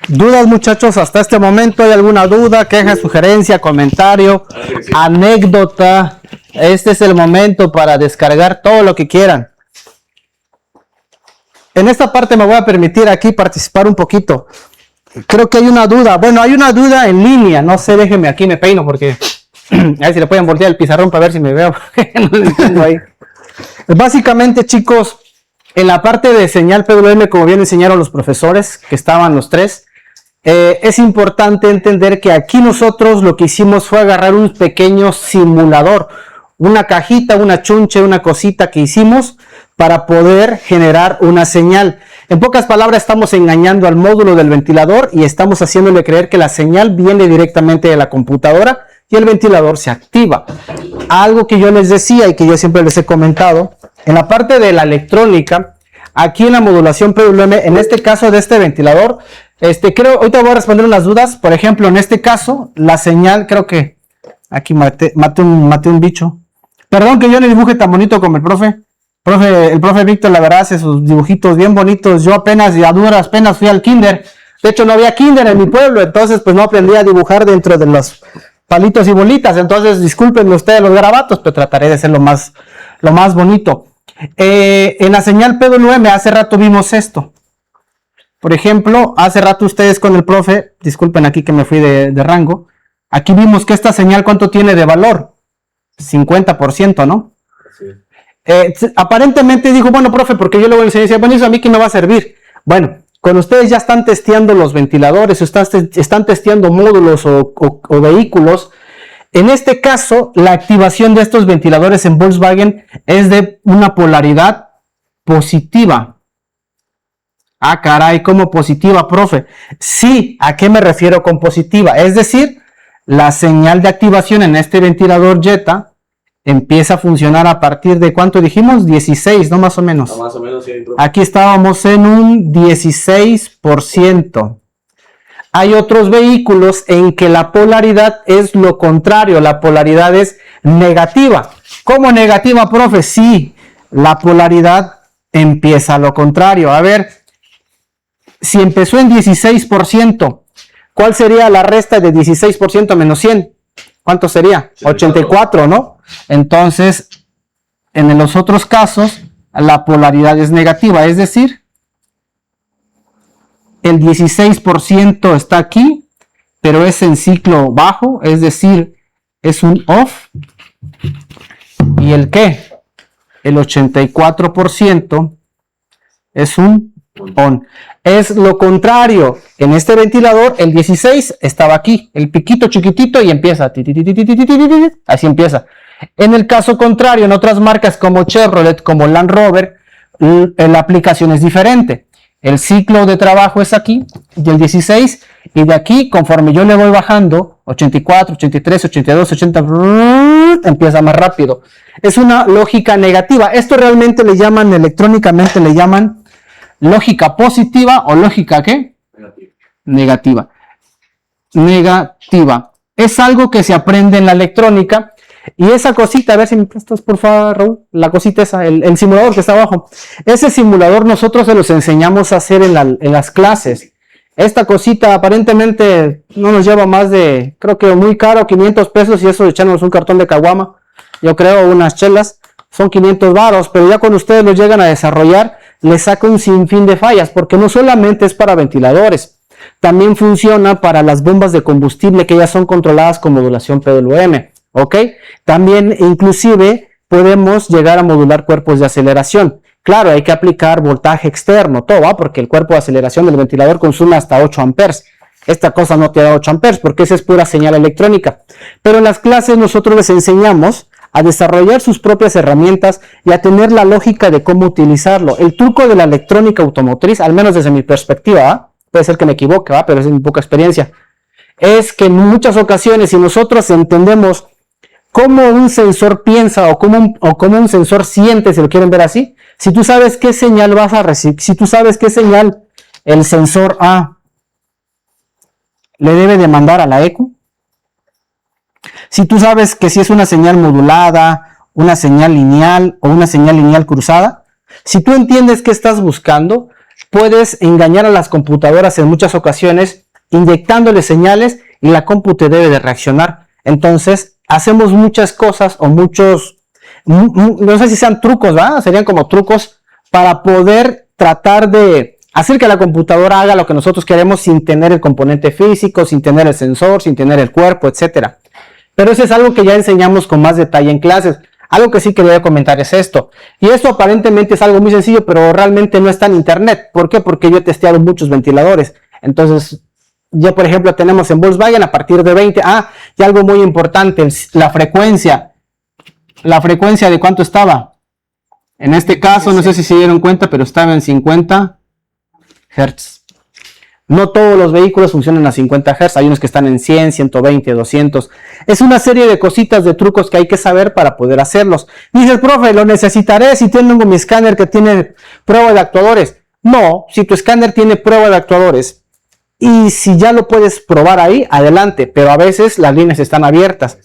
¿Dudas, muchachos? Hasta este momento, ¿hay alguna duda, queja, sugerencia, comentario, anécdota? Este es el momento para descargar todo lo que quieran. En esta parte me voy a permitir aquí participar un poquito. Creo que hay una duda. Bueno, hay una duda en línea. No sé, déjenme aquí, me peino porque... a ver si le pueden voltear el pizarrón para ver si me veo. No lo entiendo ahí. Básicamente, chicos, en la parte de señal PWM, como bien enseñaron los profesores, que estaban los tres, es importante entender que aquí nosotros lo que hicimos fue agarrar un pequeño simulador, una cajita, una chunche, una cosita que hicimos para poder generar una señal. En pocas palabras, estamos engañando al módulo del ventilador y estamos haciéndole creer que la señal viene directamente de la computadora y el ventilador se activa. Algo que yo les decía y que yo siempre les he comentado, en la parte de la electrónica, aquí en la modulación PWM, en este caso de este ventilador, creo, ahorita voy a responder unas dudas. Por ejemplo, en este caso, la señal, creo que aquí maté un bicho. Perdón que yo le dibuje tan bonito como el profe. El profe Víctor, la verdad, hace sus dibujitos bien bonitos. Yo apenas, a duras penas, fui al kinder. De hecho, no había kinder en mi pueblo, entonces pues no aprendí a dibujar dentro de los palitos y bolitas. Entonces, discúlpenme ustedes los garabatos, pero trataré de ser lo más bonito. En la señal PWM, hace rato vimos esto. Por ejemplo, hace rato ustedes con el profe, disculpen aquí que me fui de rango, aquí vimos que esta señal, ¿cuánto tiene de valor? 50%, ¿no? Sí. Aparentemente dijo, bueno, profe, porque yo le voy a enseñar, bueno, eso a mí que me va a servir. Bueno, con ustedes ya están testeando los ventiladores, están testeando módulos o vehículos. En este caso, la activación de estos ventiladores en Volkswagen es de una polaridad positiva. Ah, caray, ¿cómo positiva, profe? Sí, ¿a qué me refiero con positiva? Es decir, la señal de activación en este ventilador Jetta empieza a funcionar a partir de, ¿cuánto dijimos? 16, ¿no? Más o menos. No, más o menos, sí. Aquí estábamos en un 16%. Hay otros vehículos en que la polaridad es lo contrario, la polaridad es negativa. ¿Cómo negativa, profe? Sí, la polaridad empieza a lo contrario. A ver, si empezó en 16%, ¿cuál sería la resta de 16% menos 100? ¿Cuánto sería? 84, ¿no? Entonces, en los otros casos, la polaridad es negativa, es decir, el 16% está aquí, pero es en ciclo bajo, es decir, es un off. ¿Y el qué? El 84% es un on. Es lo contrario. En este ventilador, el 16 estaba aquí, el piquito chiquitito y empieza. Así empieza. En el caso contrario, en otras marcas como Chevrolet, como Land Rover, la aplicación es diferente. El ciclo de trabajo es aquí, y el 16, y de aquí, conforme yo le voy bajando, 84, 83, 82, 80, empieza más rápido. Es una lógica negativa. Esto realmente le llaman, electrónicamente le llaman lógica positiva o lógica ¿qué? Negativa. Negativa. Es algo que se aprende en la electrónica. Y esa cosita, a ver si me prestas por favor, Raúl, la cosita esa, el simulador que está abajo. Ese simulador nosotros se los enseñamos a hacer en las clases. Esta cosita aparentemente no nos lleva más de, creo que muy caro, 500 pesos y eso echándonos un cartón de caguama. Yo creo unas chelas, son 500 varos, pero ya cuando ustedes lo llegan a desarrollar, les saca un sinfín de fallas, porque no solamente es para ventiladores, también funciona para las bombas de combustible que ya son controladas con modulación PWM. ¿Ok? También inclusive podemos llegar a modular cuerpos de aceleración. Claro, hay que aplicar voltaje externo, todo, ¿va? Porque el cuerpo de aceleración del ventilador consume hasta 8 amperes. Esta cosa no te da 8 amperes porque esa es pura señal electrónica. Pero en las clases nosotros les enseñamos a desarrollar sus propias herramientas y a tener la lógica de cómo utilizarlo. El truco de la electrónica automotriz, al menos desde mi perspectiva, ¿va? Puede ser que me equivoque, ¿va? Pero es mi poca experiencia, es que en muchas ocasiones si nosotros entendemos cómo un sensor piensa o cómo un sensor siente, si lo quieren ver así, si tú sabes qué señal vas a recibir, si tú sabes qué señal el sensor A le debe de mandar a la ECU, Si tú sabes que si es una señal modulada, una señal lineal o una señal lineal cruzada, si tú entiendes qué estás buscando, puedes engañar a las computadoras en muchas ocasiones inyectándole señales y la compu te debe de reaccionar. Entonces, hacemos muchas cosas o muchos, no sé si sean trucos, ¿verdad? Serían como trucos para poder tratar de hacer que la computadora haga lo que nosotros queremos sin tener el componente físico, sin tener el sensor, sin tener el cuerpo, etcétera. Pero eso es algo que ya enseñamos con más detalle en clases. Algo que sí quería comentar es esto. Y esto aparentemente es algo muy sencillo, pero realmente no está en internet. ¿Por qué? Porque yo he testeado muchos ventiladores. Entonces, ya por ejemplo tenemos en Volkswagen a partir de 20. Y algo muy importante, la frecuencia. La frecuencia de cuánto estaba. En este caso, no sé si se dieron cuenta, pero estaba en 50 Hz. No todos los vehículos funcionan a 50 Hz, hay unos que están en 100, 120, 200. Es una serie de cositas, de trucos que hay que saber para poder hacerlos. Dices, profe, lo necesitaré si tengo mi escáner que tiene prueba de actuadores. No, si tu escáner tiene prueba de actuadores y si ya lo puedes probar ahí, adelante, pero a veces las líneas están abiertas.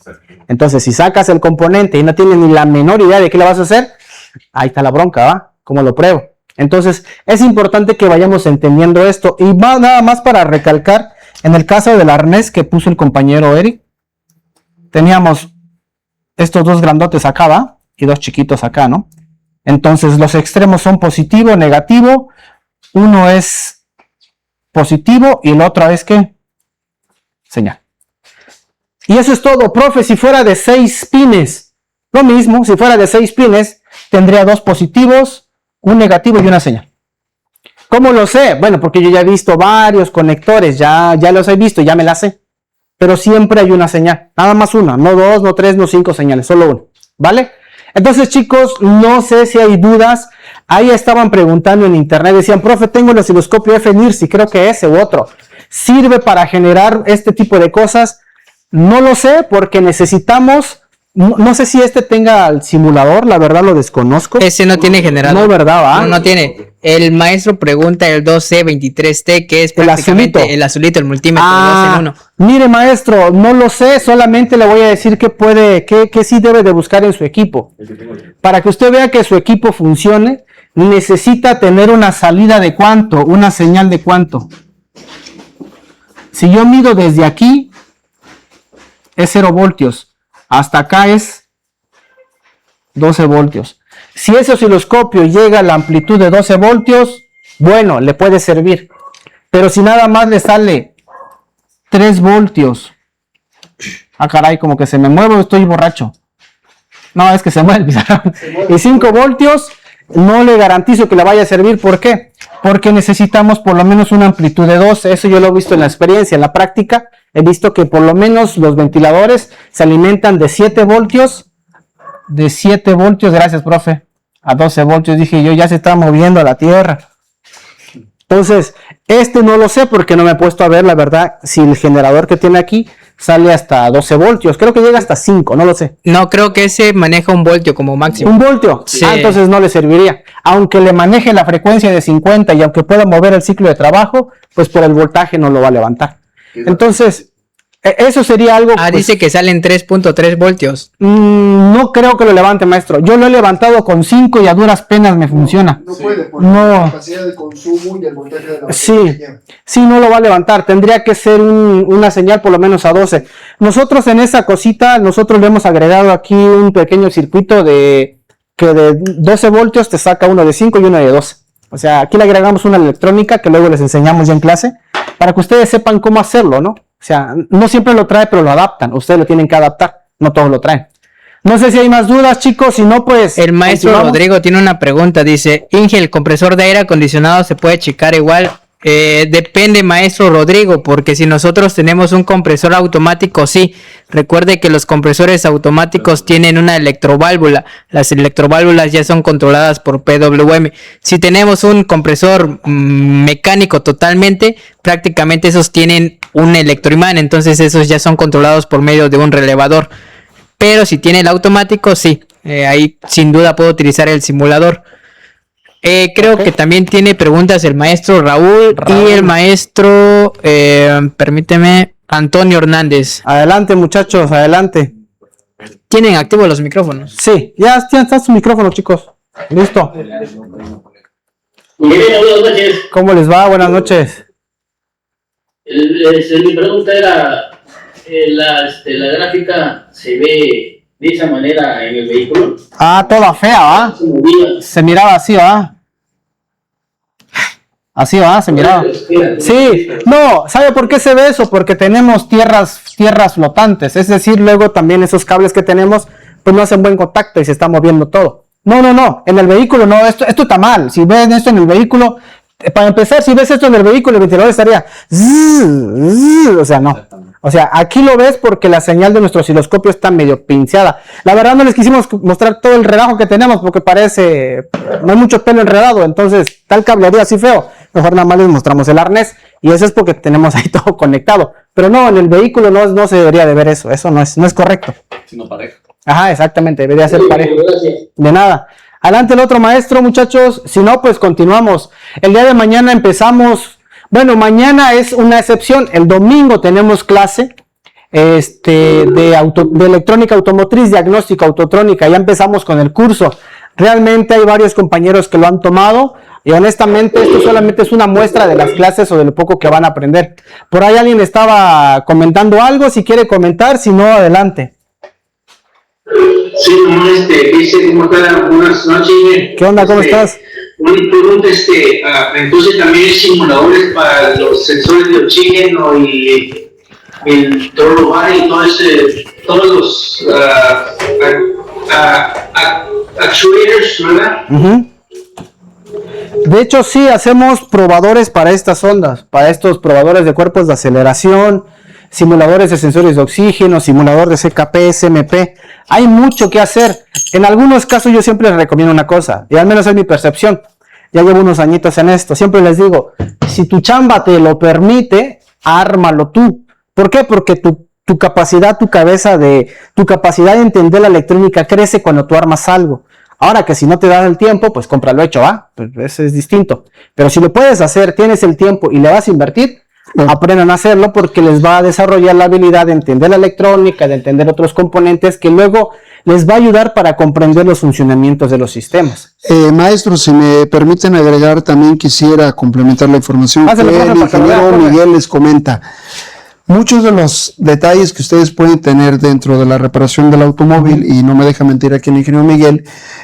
Entonces, si sacas el componente y no tienes ni la menor idea de qué le vas a hacer, ahí está la bronca, ¿va? ¿Cómo lo pruebo? Entonces, es importante que vayamos entendiendo esto. Y va nada más para recalcar, en el caso del arnés que puso el compañero Eric, teníamos estos dos grandotes acá, ¿va? Y dos chiquitos acá, ¿no? Entonces, los extremos son positivo, negativo. Uno es positivo y el otro es ¿qué? Señal. Y eso es todo, profe. Si fuera de 6 pines, lo mismo, si fuera de 6 pines, tendría 2 positivos, un negativo y una señal. ¿Cómo lo sé? Bueno, porque yo ya he visto varios conectores, ya los he visto, ya me las sé. Pero siempre hay una señal, nada más una, no 2, no 3, no 5 señales, solo una, ¿vale? Entonces, chicos, no sé si hay dudas. Ahí estaban preguntando en internet, decían, profe, tengo el osciloscopio F-NIRSI, creo que ese u otro. ¿Sirve para generar este tipo de cosas? No lo sé, porque necesitamos... No sé si este tenga el simulador, la verdad lo desconozco. Ese no tiene generador. No, ¿verdad? ¿Va? No tiene. El maestro pregunta el 1223T, que es prácticamente el azulito, el multímetro 2 en 1. Mire, maestro, no lo sé, solamente le voy a decir que sí debe de buscar en su equipo. Para que usted vea que su equipo funcione, necesita tener una salida de cuánto, una señal de cuánto. Si yo mido desde aquí, es 0 voltios. Hasta acá es 12 voltios. Si ese osciloscopio llega a la amplitud de 12 voltios, bueno, le puede servir. Pero si nada más le sale 3 voltios. Caray, como que se me mueve o estoy borracho. No, es que se mueve. Y 5 voltios, no le garantizo que le vaya a servir. ¿Por qué? Porque necesitamos por lo menos una amplitud de 12. Eso yo lo he visto en la experiencia, en la práctica. He visto que por lo menos los ventiladores se alimentan de 7 voltios. De 7 voltios, gracias, profe. A 12 voltios, dije yo, ya se está moviendo la tierra. Entonces, este no lo sé porque no me he puesto a ver, la verdad, si el generador que tiene aquí sale hasta 12 voltios. Creo que llega hasta 5, no lo sé. No, creo que ese maneja 1 voltio como máximo. 1 voltio. Sí. Entonces no le serviría. Aunque le maneje la frecuencia de 50 y aunque pueda mover el ciclo de trabajo, pues por el voltaje no lo va a levantar. Entonces, eso sería algo... Pues, dice que salen 3.3 voltios. No creo que lo levante, maestro. Yo lo he levantado con 5 y a duras penas me funciona. No puede, por No. la capacidad de consumo y el voltaje de la Sí, batería. sí, no lo va a levantar. Tendría que ser una señal por lo menos a 12. Nosotros en esa cosita, nosotros le hemos agregado aquí un pequeño circuito que de 12 voltios te saca uno de 5 y uno de 12. O sea, aquí le agregamos una electrónica que luego les enseñamos ya en clase para que ustedes sepan cómo hacerlo, ¿no? O sea, no siempre lo trae, pero lo adaptan. Ustedes lo tienen que adaptar, no todos lo traen. No sé si hay más dudas, chicos, si no, pues... El maestro Rodrigo tiene una pregunta, dice, Inge, ¿el compresor de aire acondicionado se puede checar igual? Depende, maestro Rodrigo, porque si nosotros tenemos un compresor automático, sí. Recuerde que los compresores automáticos tienen una electroválvula. Las electroválvulas ya son controladas por PWM. Si tenemos un compresor mecánico totalmente, prácticamente esos tienen un electroimán, entonces esos ya son controlados por medio de un relevador. Pero si tiene el automático, sí. Ahí sin duda puedo utilizar el simulador. Creo que también tiene preguntas el maestro Raúl. Y el maestro, permíteme, Antonio Hernández. Adelante, muchachos, adelante. Tienen activos los micrófonos. Sí, ya está su micrófono, chicos. Listo. Buenas noches. ¿Cómo les va? Buenas noches. Mi pregunta era, la gráfica se ve de esa manera en el vehículo. Ah, toda fea, ¿va? Se movía. Se miraba así, ¿va? Así, ¿va? Se miraba. Sí, no, ¿sabe por qué se ve eso? Porque tenemos tierras flotantes, es decir, luego también esos cables que tenemos, pues no hacen buen contacto y se está moviendo todo. No, en el vehículo no, esto está mal. Si ven esto en el vehículo, para empezar, si ves esto en el vehículo, el ventilador estaría o sea, no. O sea, aquí lo ves porque la señal de nuestro osciloscopio está medio pinceada. La verdad no les quisimos mostrar todo el relajo que tenemos porque parece, no hay mucho pelo enredado, entonces tal cablería así feo. Mejor nada más les mostramos el arnés y eso es porque tenemos ahí todo conectado. Pero no, en el vehículo no se debería de ver eso no es correcto. Sino parejo. Ajá, exactamente, debería ser parejo. De nada. Adelante el otro maestro, muchachos. Si no, pues continuamos. El día de mañana empezamos. Bueno, mañana es una excepción. El domingo tenemos clase de electrónica automotriz, diagnóstico autotrónica. Ya empezamos con el curso. Realmente hay varios compañeros que lo han tomado. Y honestamente esto solamente es una muestra de las clases o de lo poco que van a aprender. Por ahí alguien estaba comentando algo. Si quiere comentar, si no, adelante. Sí, dice, ¿cómo están? Buenas noches. ¿Qué onda? ¿Cómo estás? Una pregunta, entonces también hay simuladores para los sensores de oxígeno y el lugar y todos los actuators, ¿verdad? De hecho, sí, hacemos probadores para estas ondas, para estos probadores de cuerpos de aceleración, simuladores de sensores de oxígeno, simulador de CKP, SMP. Hay mucho que hacer. En algunos casos yo siempre les recomiendo una cosa, y al menos es mi percepción. Ya llevo unos añitos en esto. Siempre les digo, si tu chamba te lo permite, ármalo tú. ¿Por qué? Porque tu capacidad, tu capacidad de entender la electrónica crece cuando tú armas algo. Ahora que si no te das el tiempo, pues cómpralo hecho, ¿va? Pues eso es distinto. Pero si lo puedes hacer, tienes el tiempo y le vas a invertir, aprendan a hacerlo porque les va a desarrollar la habilidad de entender la electrónica, de entender otros componentes que luego les va a ayudar para comprender los funcionamientos de los sistemas. Maestro, si me permiten agregar, también quisiera complementar la información que el ingeniero Miguel les comenta. Muchos de los detalles que ustedes pueden tener dentro de la reparación del automóvil, y no me deja mentir aquí el ingeniero Miguel,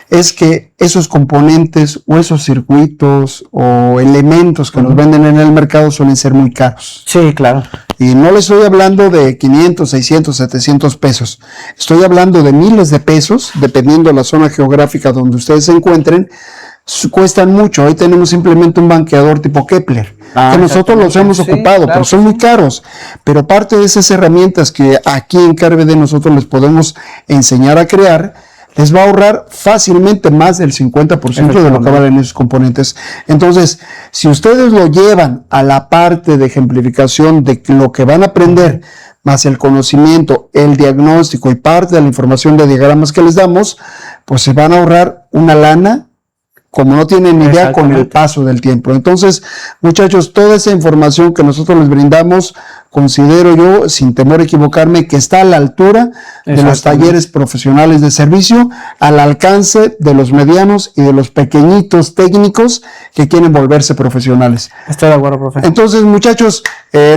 es que esos componentes o esos circuitos o elementos que nos venden en el mercado suelen ser muy caros. Sí, claro. Y no les estoy hablando de 500, 600, 700 pesos. Estoy hablando de miles de pesos, dependiendo de la zona geográfica donde ustedes se encuentren. Cuestan mucho. Hoy tenemos simplemente un banqueador tipo Kepler, que nosotros los hemos ocupado, claro, pero son muy caros. Pero parte de esas herramientas que aquí en KRBD nosotros les podemos enseñar a crear, les va a ahorrar fácilmente más del 50% de lo que valen esos componentes. Entonces, si ustedes lo llevan a la parte de ejemplificación de lo que van a aprender, más el conocimiento, el diagnóstico y parte de la información de diagramas que les damos, pues se van a ahorrar una lana como no tienen ni idea con el paso del tiempo. Entonces, muchachos, toda esa información que nosotros les brindamos, considero yo, sin temor a equivocarme, que está a la altura de los talleres profesionales de servicio, al alcance de los medianos y de los pequeñitos técnicos que quieren volverse profesionales. Estoy de acuerdo, profe. Entonces, muchachos,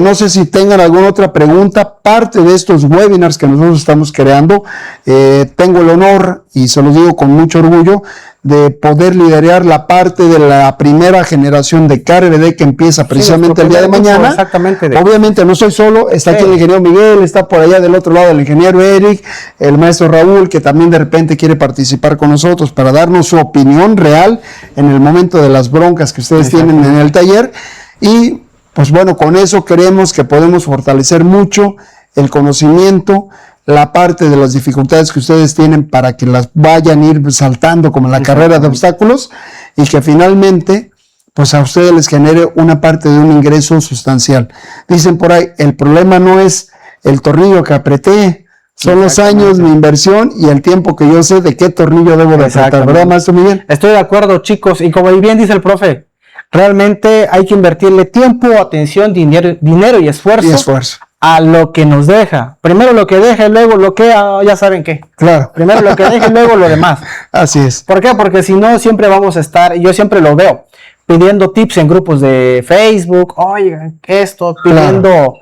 no sé si tengan alguna otra pregunta. Parte de estos webinars que nosotros estamos creando, tengo el honor, y se los digo con mucho orgullo, de poder liderar la parte de la primera generación de KRBD que empieza precisamente el día de mañana. Exactamente. Obviamente no estoy solo, está aquí el ingeniero Miguel, está por allá del otro lado el ingeniero Eric, el maestro Raúl, que también de repente quiere participar con nosotros para darnos su opinión real en el momento de las broncas que ustedes tienen en el taller. Y pues bueno, con eso creemos que podemos fortalecer mucho el conocimiento, la parte de las dificultades que ustedes tienen para que las vayan a ir saltando como en la carrera de obstáculos, y que finalmente pues a ustedes les genere una parte de un ingreso sustancial. Dicen por ahí, el problema no es el tornillo que apreté, son los años, mi inversión y el tiempo que yo sé de qué tornillo debo de apretar, ¿verdad, maestro Miguel? Estoy de acuerdo, chicos, y como bien dice el profe, realmente hay que invertirle tiempo, atención, dinero y esfuerzo. a lo que nos deja. Primero lo que deja y luego lo que, ya saben qué. Claro. Primero lo que deja y luego lo demás. Así es. ¿Por qué? Porque si no, siempre vamos a estar, yo siempre lo veo, pidiendo tips en grupos de Facebook, oigan, esto, pidiendo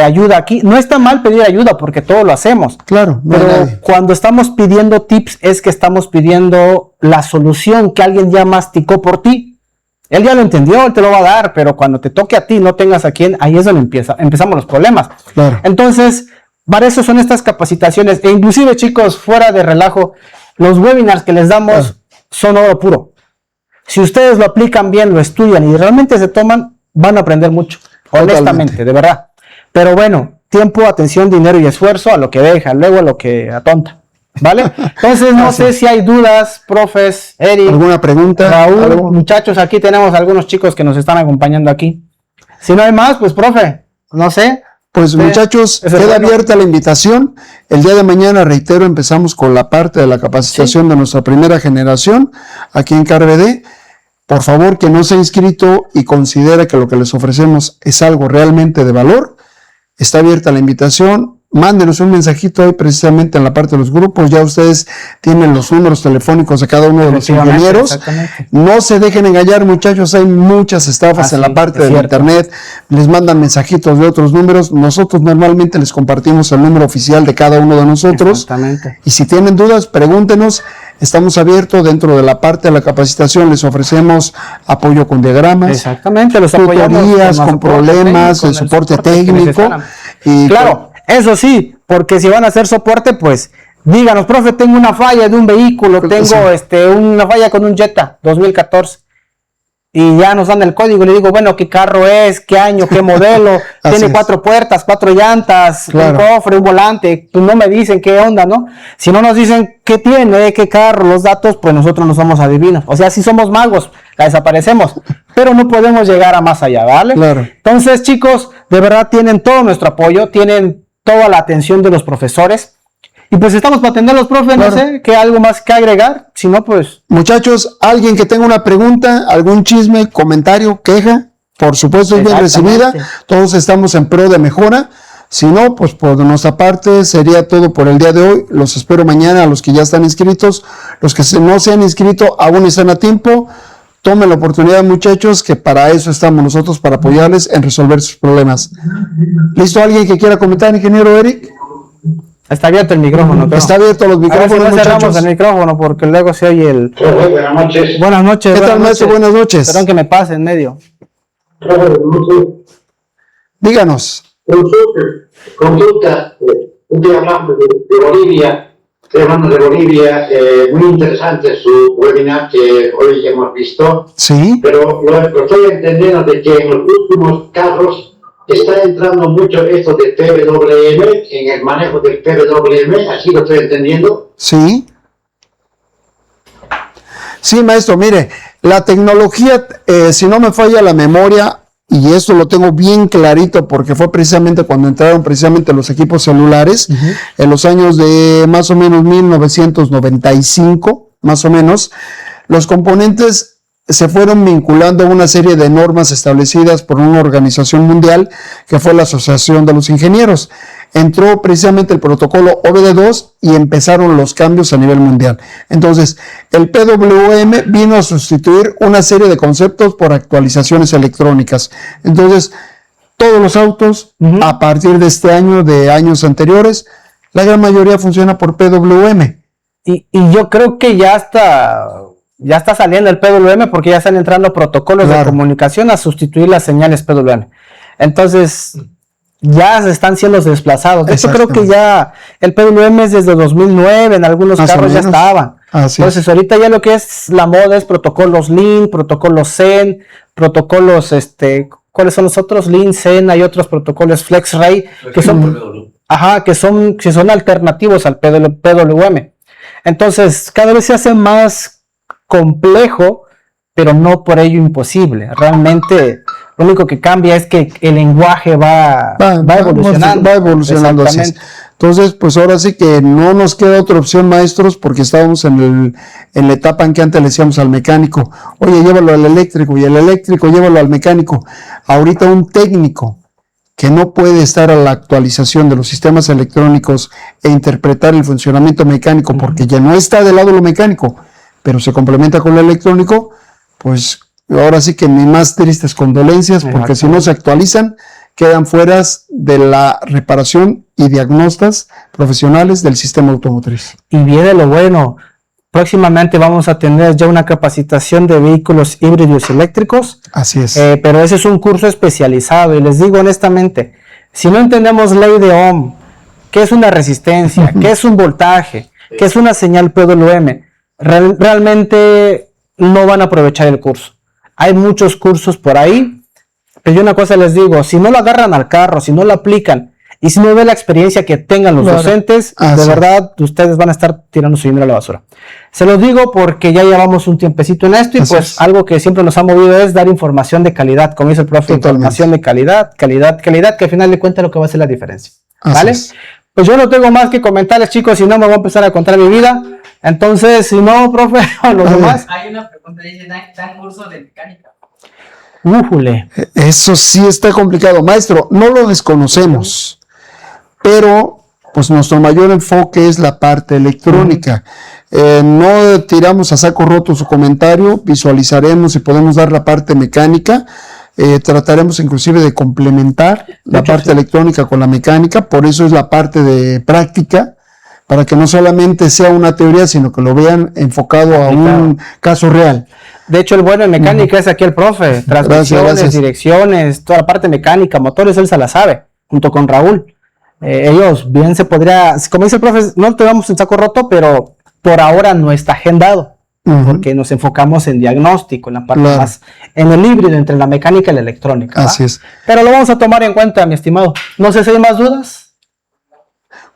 ayuda aquí. No está mal pedir ayuda porque todo lo hacemos. Claro. No hay Pero nadie. cuando estamos pidiendo tips es que estamos pidiendo la solución que alguien ya masticó por ti. Él ya lo entendió, él te lo va a dar, pero cuando te toque a ti, no tengas a quién, ahí es donde empezamos los problemas. Claro. Entonces, para eso son estas capacitaciones. E inclusive, chicos, fuera de relajo, los webinars que les damos son oro puro. Si ustedes lo aplican bien, lo estudian y realmente se toman, van a aprender mucho. Honestamente, de verdad. Pero bueno, tiempo, atención, dinero y esfuerzo a lo que deja, luego a lo que atonta. ¿Vale? Entonces, no sé si hay dudas, profes, Eric, ¿Alguna pregunta? Raúl, ¿Algo? muchachos, aquí tenemos algunos chicos que nos están acompañando aquí. Si no hay más, pues, profe, no sé. Pues muchachos, Eso es queda bueno. abierta la invitación. El día de mañana, reitero, empezamos con la parte de la capacitación de nuestra primera generación aquí en CarBD. Por favor, que no se ha inscrito y considera que lo que les ofrecemos es algo realmente de valor, está abierta la invitación. Mándenos un mensajito ahí precisamente en la parte de los grupos. Ya ustedes tienen los números telefónicos de cada uno de los Efectivamente, ingenieros. exactamente. No se dejen engañar, muchachos. Hay muchas estafas en la parte es del cierto. internet. Les mandan mensajitos de otros números. Nosotros normalmente les compartimos el número oficial de cada uno de nosotros. Exactamente. Y si tienen dudas, pregúntenos. Estamos abiertos dentro de la parte de la capacitación. Les ofrecemos apoyo con diagramas, Exactamente, los apoyamos tutorías con con soporte problemas, técnico, el soporte que técnico. necesitaran. Y Claro, eso sí, porque si van a hacer soporte, pues díganos, profe, tengo una falla de un vehículo, tengo Sí. una falla con un Jetta 2014. Y ya nos dan el código y le digo, bueno, ¿qué carro es? ¿Qué año? ¿Qué modelo? Así Tiene es. 4 puertas, 4 llantas, Claro. un cofre, un volante. Pues no me dicen qué onda, ¿no? Si no nos dicen qué tiene, qué carro, los datos, pues nosotros no somos adivinos. O sea, sí somos magos, la desaparecemos, pero no podemos llegar a más allá, ¿vale? Claro. Entonces, chicos, de verdad tienen todo nuestro apoyo, tienen toda la atención de los profesores. Y pues estamos para atender a los profes, Claro. no sé, ¿qué algo más que agregar? Si no, pues muchachos, alguien que tenga una pregunta, algún chisme, comentario, queja, por supuesto es bien Exactamente. recibida. Todos estamos en pro de mejora. Si no, pues por nuestra parte sería todo por el día de hoy. Los espero mañana a los que ya están inscritos. Los que no se han inscrito aún están a tiempo. Tomen la oportunidad, muchachos, que para eso estamos nosotros, para apoyarles en resolver sus problemas. ¿Listo? ¿Alguien que quiera comentar, ingeniero Eric? está abierto el micrófono. creo. Está abierto los A ver si micrófonos, no cerramos muchachos. el micrófono porque luego se oye el... Profe, buenas noches. Buenas noches. ¿Qué tal, buenas maestro? noches. Buenas noches. Perdón que me pase en medio. Profe, buenas noches. Díganos. Consulta, estoy hablando de Bolivia, estoy hablando de Bolivia, muy interesante su webinar que hoy hemos visto, Sí, pero lo estoy entendiendo de que en los últimos carros está entrando mucho esto de PWM, en el manejo del PWM, así lo estoy entendiendo. sí. Sí, maestro, mire, la tecnología, si no me falla la memoria, y esto lo tengo bien clarito porque fue precisamente cuando entraron precisamente los equipos celulares, en los años de más o menos 1995, más o menos, los componentes se fueron vinculando a una serie de normas establecidas por una organización mundial que fue la Asociación de los Ingenieros. Entró precisamente el protocolo OBD2 y empezaron los cambios a nivel mundial. Entonces, el PWM vino a sustituir una serie de conceptos por actualizaciones electrónicas. Entonces, todos los autos, a partir de este año, de años anteriores, la gran mayoría funciona por PWM. Y yo creo que ya está saliendo el PWM porque ya están entrando protocolos de Claro. comunicación a sustituir las señales PWM. Entonces, ya se están siendo desplazados. De hecho, creo que ya el PWM es desde 2009, en algunos Más o carros ya menos. estaban. Así Entonces, ahorita ya lo que es la moda es protocolos Lean, protocolos Zen, protocolos, ¿cuáles son los otros? Lean, Zen, hay otros protocolos FlexRay, que son, que son alternativos al PWM. Entonces, cada vez se hace más complejo, pero no por ello imposible. Realmente, lo único que cambia es que el lenguaje va evolucionando. Va evolucionando, así es. Exactamente. Entonces, pues ahora sí que no nos queda otra opción, maestros, porque estábamos en la etapa en que antes le decíamos al mecánico, oye, llévalo al eléctrico, y el eléctrico llévalo al mecánico. Ahorita un técnico que no puede estar a la actualización de los sistemas electrónicos e interpretar el funcionamiento mecánico porque ya no está del lado lo mecánico, pero se complementa con lo electrónico, pues ahora sí que mis más tristes condolencias, porque si no se actualizan, quedan fuera de la reparación y diagnostas profesionales del sistema automotriz. Y viene lo bueno. Próximamente vamos a tener ya una capacitación de vehículos híbridos eléctricos. Así es. Pero ese es un curso especializado y les digo honestamente, si no entendemos ley de Ohm, qué es una resistencia, qué es un voltaje, qué es una señal PWM, realmente no van a aprovechar el curso. Hay muchos cursos por ahí, pero yo una cosa les digo, si no lo agarran al carro, si no lo aplican y si no ven la experiencia que tengan los docentes, de verdad ustedes van a estar tirando su dinero a la basura. Se los digo porque ya llevamos un tiempecito en esto y pues algo que siempre nos ha movido es dar información de calidad, como dice el profe, información de calidad, que al final de cuentas es lo que va a hacer la diferencia. ¿Vale? Pues yo no tengo más que comentarles, chicos, si no me voy a empezar a contar mi vida. Entonces, si no, profe, o los demás. Hay una pregunta, dice, ¿dan curso de mecánica? Újule. Eso sí está complicado, maestro, no lo desconocemos, pero pues nuestro mayor enfoque es la parte electrónica. No tiramos a saco roto su comentario, visualizaremos si podemos dar la parte mecánica, trataremos inclusive de complementar la parte electrónica con la mecánica, por eso es la parte de práctica, para que no solamente sea una teoría, sino que lo vean enfocado a un caso real. De hecho, el bueno en mecánica es aquí el profe, transmisiones, direcciones, toda la parte mecánica, motores, él se la sabe, junto con Raúl. Ellos bien se podría, como dice el profe, no te damos en saco roto, pero por ahora no está agendado, porque nos enfocamos en diagnóstico, en la parte más, en el híbrido entre la mecánica y la electrónica. Así es. Pero lo vamos a tomar en cuenta, mi estimado. No sé si hay más dudas.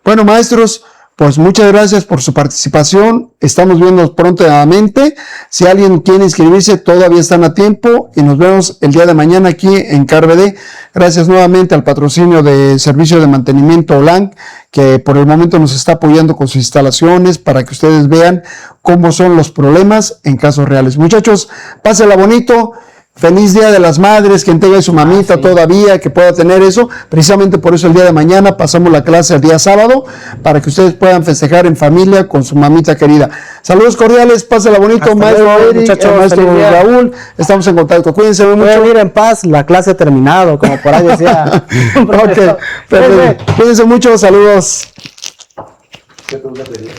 Bueno, maestros, pues muchas gracias por su participación. Estamos viendo pronto nuevamente. Si alguien quiere inscribirse, todavía están a tiempo y nos vemos el día de mañana aquí en CarBD. Gracias nuevamente al patrocinio de Servicio de Mantenimiento OLAN, que por el momento nos está apoyando con sus instalaciones para que ustedes vean cómo son los problemas en casos reales. Muchachos, pásenla bonito. Feliz Día de las Madres, quien tenga su mamita todavía, que pueda tener eso. Precisamente por eso el día de mañana pasamos la clase el día sábado, para que ustedes puedan festejar en familia con su mamita querida. Saludos cordiales, pásenla bonito, Hasta maestro luego, Eric, muchachos, maestro feliz día. Raúl. Estamos en contacto. Cuídense mucho. Pueden ir en paz, la clase ha terminado, como por ahí decía. Ok, perfecto. Cuídense mucho, saludos. ¿Qué pregunta tenía?